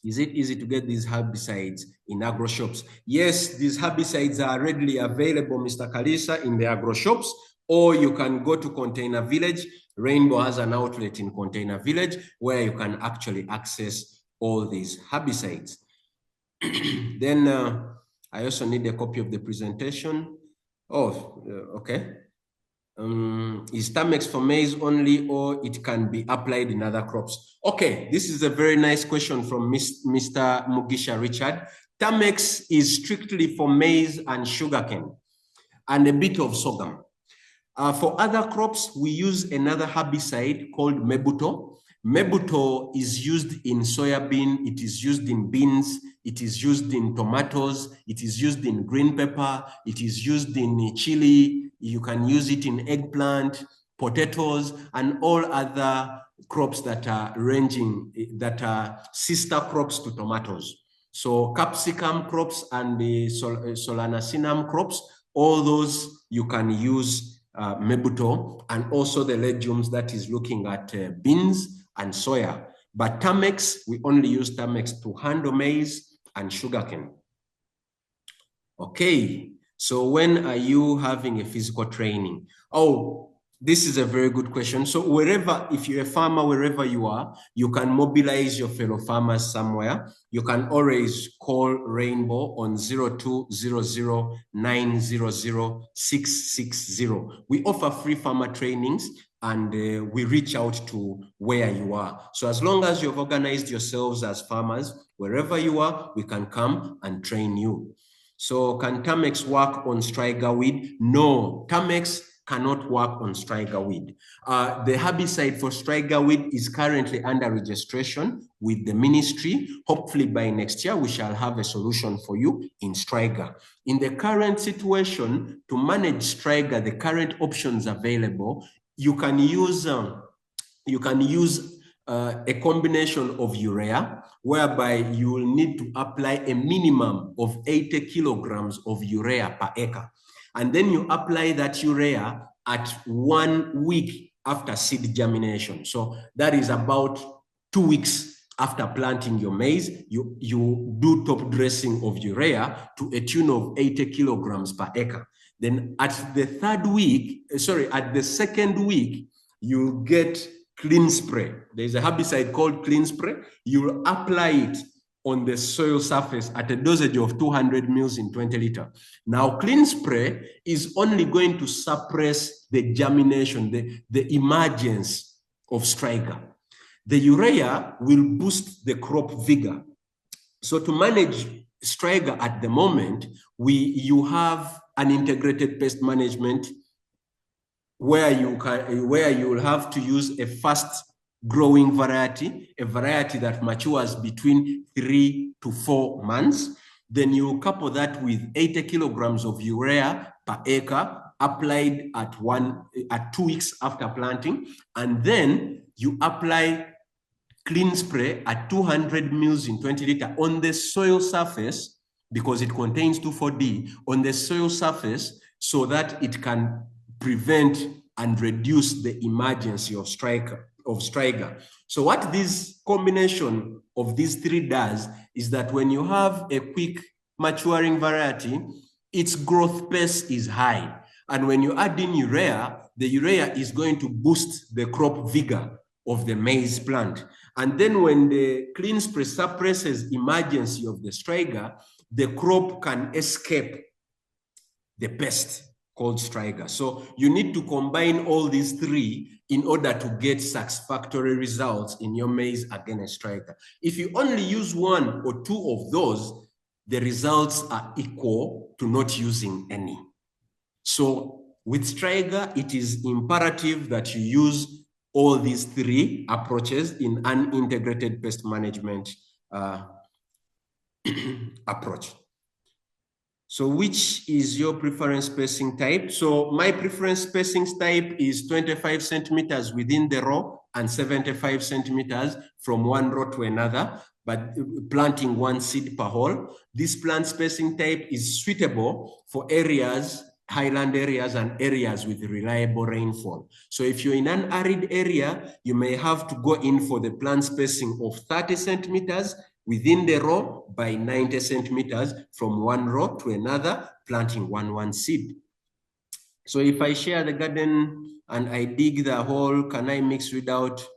Is it easy to get these herbicides in agro shops? Yes, these herbicides are readily available, Mr. Kalisa, in the agro shops, or you can go to Container Village. Rainbow has an outlet in Container Village where you can actually access all these herbicides. Then I also need a copy of the presentation. Oh, okay. Is Tamex for maize only, or it can be applied in other crops? Okay, this is a very nice question from Mr. Mugisha Richard. Tamex is strictly for maize and sugarcane and a bit of sorghum. For other crops, we use another herbicide called Mebuto. Mebuto is used in soybean, it is used in beans, it is used in tomatoes, it is used in green pepper, it is used in chili, you can use it in eggplant, potatoes, and all other crops that are sister crops to tomatoes. So capsicum crops and the solanaceanum crops, all those you can use Mebuto, and also the legumes that is looking at beans and soya. But Tamex, we only use Tamex to handle maize and sugarcane. Okay, so when are you having a physical training? Oh, this is a very good question. So wherever, if you're a farmer, wherever you are, you can mobilize your fellow farmers somewhere. You can always call Rainbow on 0200 900 660. We offer free farmer trainings and we reach out to where you are. So as long as you've organized yourselves as farmers, wherever you are, we can come and train you. So can Tamex work on striker weed? No, Tamex cannot work on striker weed. The herbicide for striker weed is currently under registration with the ministry. Hopefully by next year, we shall have a solution for you in striker. In the current situation, to manage striker, the current options available, you can use a combination of urea, whereby you will need to apply a minimum of 80 kilograms of urea per acre. And then you apply that urea at 1 week after seed germination. So that is about 2 weeks after planting your maize. You do top dressing of urea to a tune of 80 kilograms per acre. Then at the second week, you get clean spray. There's a herbicide called clean spray. You'll apply it on the soil surface at a dosage of 200 mils in 20 liters. Now, clean spray is only going to suppress the germination, the emergence of striker. The urea will boost the crop vigor. So to manage striker at the moment, you have an integrated pest management where you will have to use a fast growing variety, a variety that matures between 3 to 4 months. Then you couple that with 80 kilograms of urea per acre applied at 2 weeks after planting. And then you apply clean spray at 200 mils in 20 liters on the soil surface, because it contains 2,4-D on the soil surface, so that it can prevent and reduce the emergence of striker. So what this combination of these three does is that when you have a quick maturing variety, its growth pace is high. And when you add in urea, the urea is going to boost the crop vigor of the maize plant. And then when the clean spray suppresses emergency of the striker, the crop can escape the pest called striker. So you need to combine all these three in order to get satisfactory results in your maize against striker. If you only use one or two of those, the results are equal to not using any. So with striker, it is imperative that you use all these three approaches in an integrated pest management approach. So which is your preference spacing type? So my preference spacing type is 25 centimeters within the row and 75 centimeters from one row to another, but planting one seed per hole. This plant spacing type is suitable for areas, highland areas and areas with reliable rainfall. So if you're in an arid area, you may have to go in for the plant spacing of 30 centimeters within the row by 90 centimeters from one row to another, planting one seed. So if I share the garden and I dig the hole, can I mix without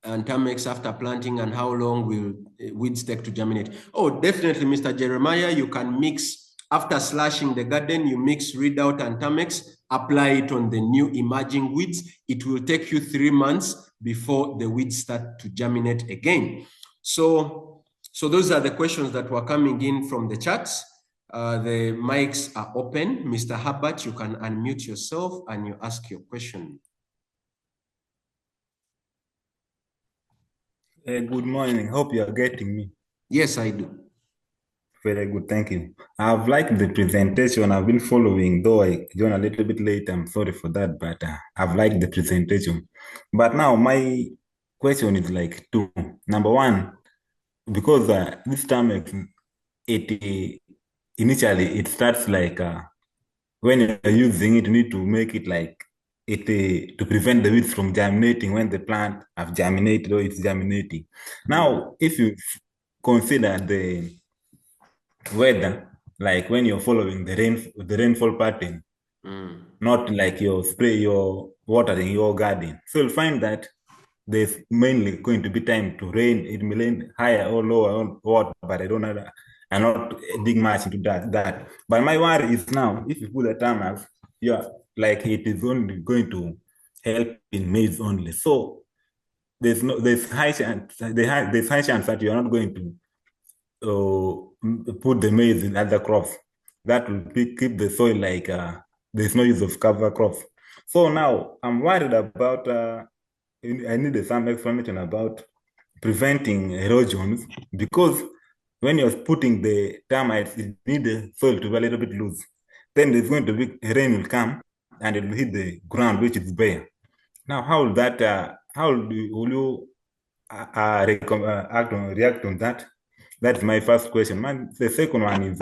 and Tamex after planting, and how long will weeds take to germinate? Oh, definitely, Mr. Jeremiah, you can mix. After slashing the garden, you mix Readout and Tamex, apply it on the new emerging weeds. It will take you 3 months before the weeds start to germinate again. So those are the questions that were coming in from the chats. The mics are open. Mr. Herbert, you can unmute yourself and you ask your question. Good morning. Hope you are getting me. Yes, I do. Very good, thank you. I've liked the presentation. I've been following, though I joined a little bit late. I'm sorry for that, but I've liked the presentation. But now my question is like two. Number one, because this time initially it starts like when you're using it, you need to make it like to prevent the weeds from germinating when the plant have germinated or it's germinating. Now, if you consider the weather, like when you're following the rainfall pattern, not like you're watering your garden. So you'll find that there's mainly going to be time to rain. It may rain higher or lower or what, but I don't know. I'm not dig much into that. But my worry is now, if you put the tarmac, yeah, like it is only going to help in maize only. So there's high chance that you are not going to put the maize in other crops. That will keep the soil like there's no use of cover crops. So now I'm worried about. I need some explanation about preventing erosions, because when you're putting the termites, you need the soil to be a little bit loose. Then there's going to be rain will come and it will hit the ground, which is bare. Now, how will that? Will you react on that? That's my first question. The second one is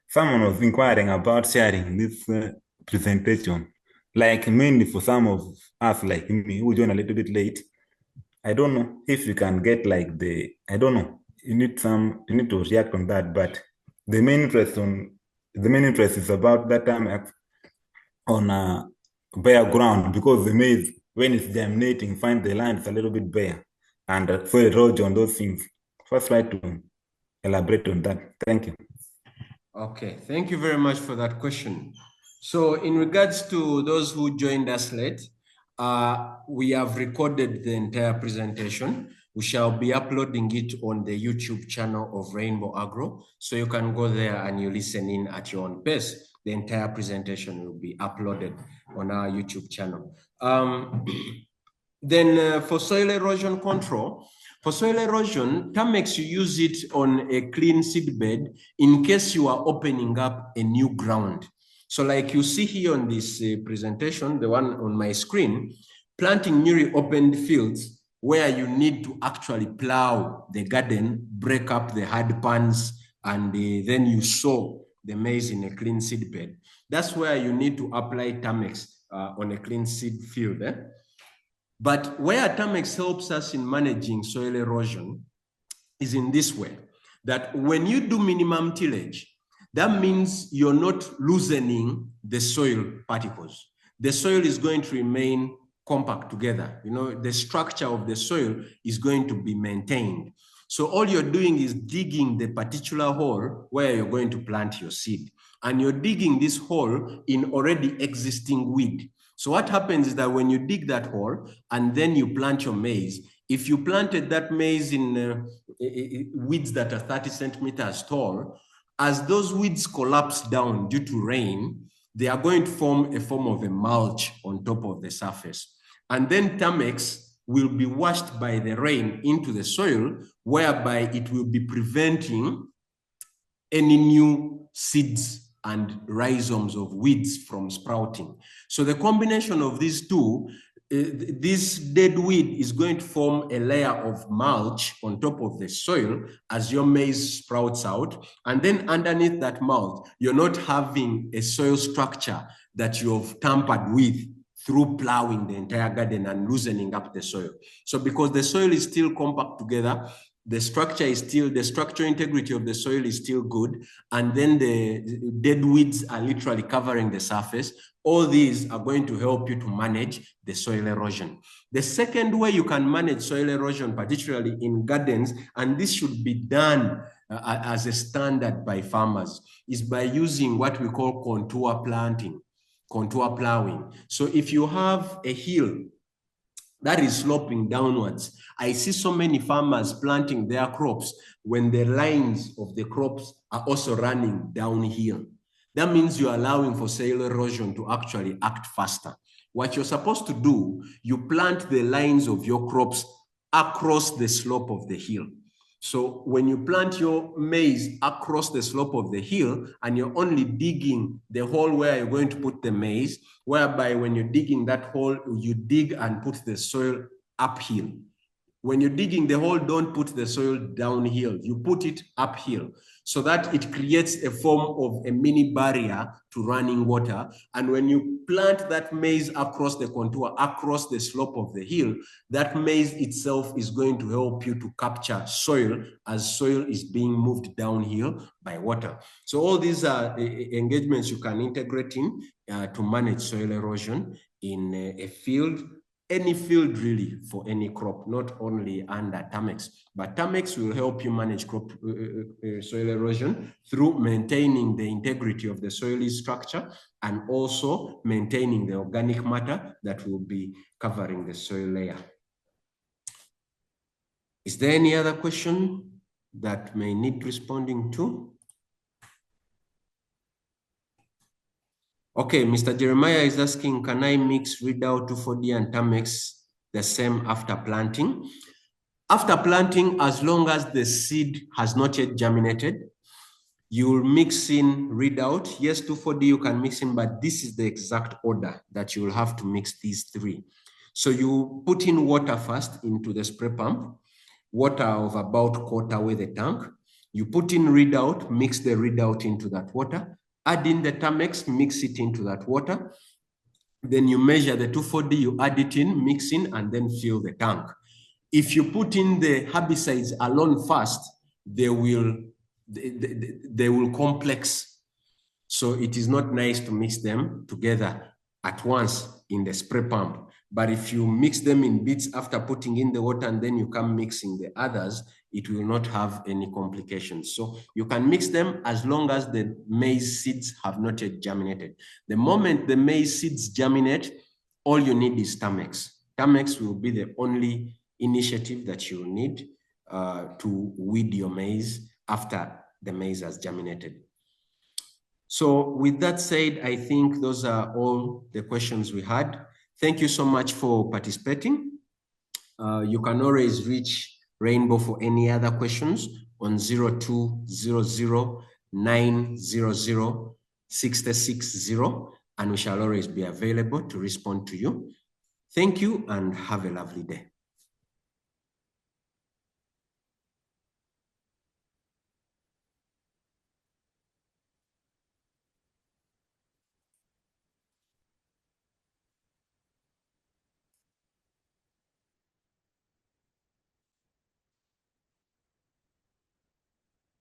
someone was inquiring about sharing this presentation, like mainly for some of us, like me, who joined a little bit late. I don't know if you can get like I don't know. You need to react on that, but the main interest is about that time on bare ground, because the maize, when it's germinating, find the land is a little bit bare and soil erosion, those things. First, try to elaborate on that. Thank you. Okay, thank you very much for that question. So in regards to those who joined us late, we have recorded the entire presentation. We shall be uploading it on the YouTube channel of Rainbow Agro. So you can go there and you listen in at your own pace. The entire presentation will be uploaded on our YouTube channel. Then for soil erosion control, for soil erosion, Tamex, you use it on a clean seed bed in case you are opening up a new ground. So like you see here on this presentation, the one on my screen, planting newly opened fields where you need to actually plow the garden, break up the hard pans, and then you sow the maize in a clean seed bed. That's where you need to apply Tamex on a clean seed field. But where Tamex helps us in managing soil erosion is in this way, that when you do minimum tillage, that means you're not loosening the soil particles. The soil is going to remain compact together. You know, the structure of the soil is going to be maintained. So all you're doing is digging the particular hole where you're going to plant your seed. And you're digging this hole in already existing weed. So what happens is that when you dig that hole and then you plant your maize, if you planted that maize in weeds that are 30 centimeters tall, as those weeds collapse down due to rain, they are going to form a form of a mulch on top of the surface. And then Tamex will be washed by the rain into the soil, whereby it will be preventing any new seeds and rhizomes of weeds from sprouting. So the combination of these two, this dead weed is going to form a layer of mulch on top of the soil as your maize sprouts out. And then underneath that mulch, you're not having a soil structure that you've tampered with through plowing the entire garden and loosening up the soil. So because the soil is still compact together, the structural integrity of the soil is still good, and then the dead weeds are literally covering the surface. All these are going to help you to manage the soil erosion. The second way you can manage soil erosion, particularly in gardens, and this should be done as a standard by farmers, is by using what we call contour planting, contour plowing. So if you have a hill that is sloping downwards, I see so many farmers planting their crops when the lines of the crops are also running downhill. That means you're allowing for soil erosion to actually act faster. What you're supposed to do, you plant the lines of your crops across the slope of the hill. So when you plant your maize across the slope of the hill and you're only digging the hole where you're going to put the maize, whereby when you're digging that hole, you dig and put the soil uphill. When you're digging the hole, don't put the soil downhill, you put it uphill, so that it creates a form of a mini barrier to running water. And when you plant that maize across the contour, across the slope of the hill, that maize itself is going to help you to capture soil as soil is being moved downhill by water. So all these are engagements you can integrate in to manage soil erosion in a field any field really for any crop, not only under Tamex. But Tamex will help you manage crop soil erosion through maintaining the integrity of the soil structure and also maintaining the organic matter that will be covering the soil layer. Is there any other question that may need responding to? Okay, Mr. Jeremiah is asking, can I mix Redout 2,4-D and Tamex the same after planting? After planting, as long as the seed has not yet germinated, you will mix in Redout. Yes, 2,4-D you can mix in, but this is the exact order that you will have to mix these three. So you put in water first into the spray pump, water of about quarter with the tank. You put in Redout, mix the Redout into that water, add in the Tamex, mix it into that water. Then you measure the 2,4-D, you add it in, mix in, and then fill the tank. If you put in the herbicides alone first, they will complex. So it is not nice to mix them together at once in the spray pump. But if you mix them in bits after putting in the water and then you come mixing the others, it will not have any complications. So you can mix them as long as the maize seeds have not yet germinated. The moment the maize seeds germinate, all you need is Tamex. Tamex will be the only initiative that you need to weed your maize after the maize has germinated. So with that said, I think those are all the questions we had. Thank you so much for participating. You can always reach Rainbow for any other questions on 0200 900 660, and we shall always be available to respond to you. Thank you and have a lovely day.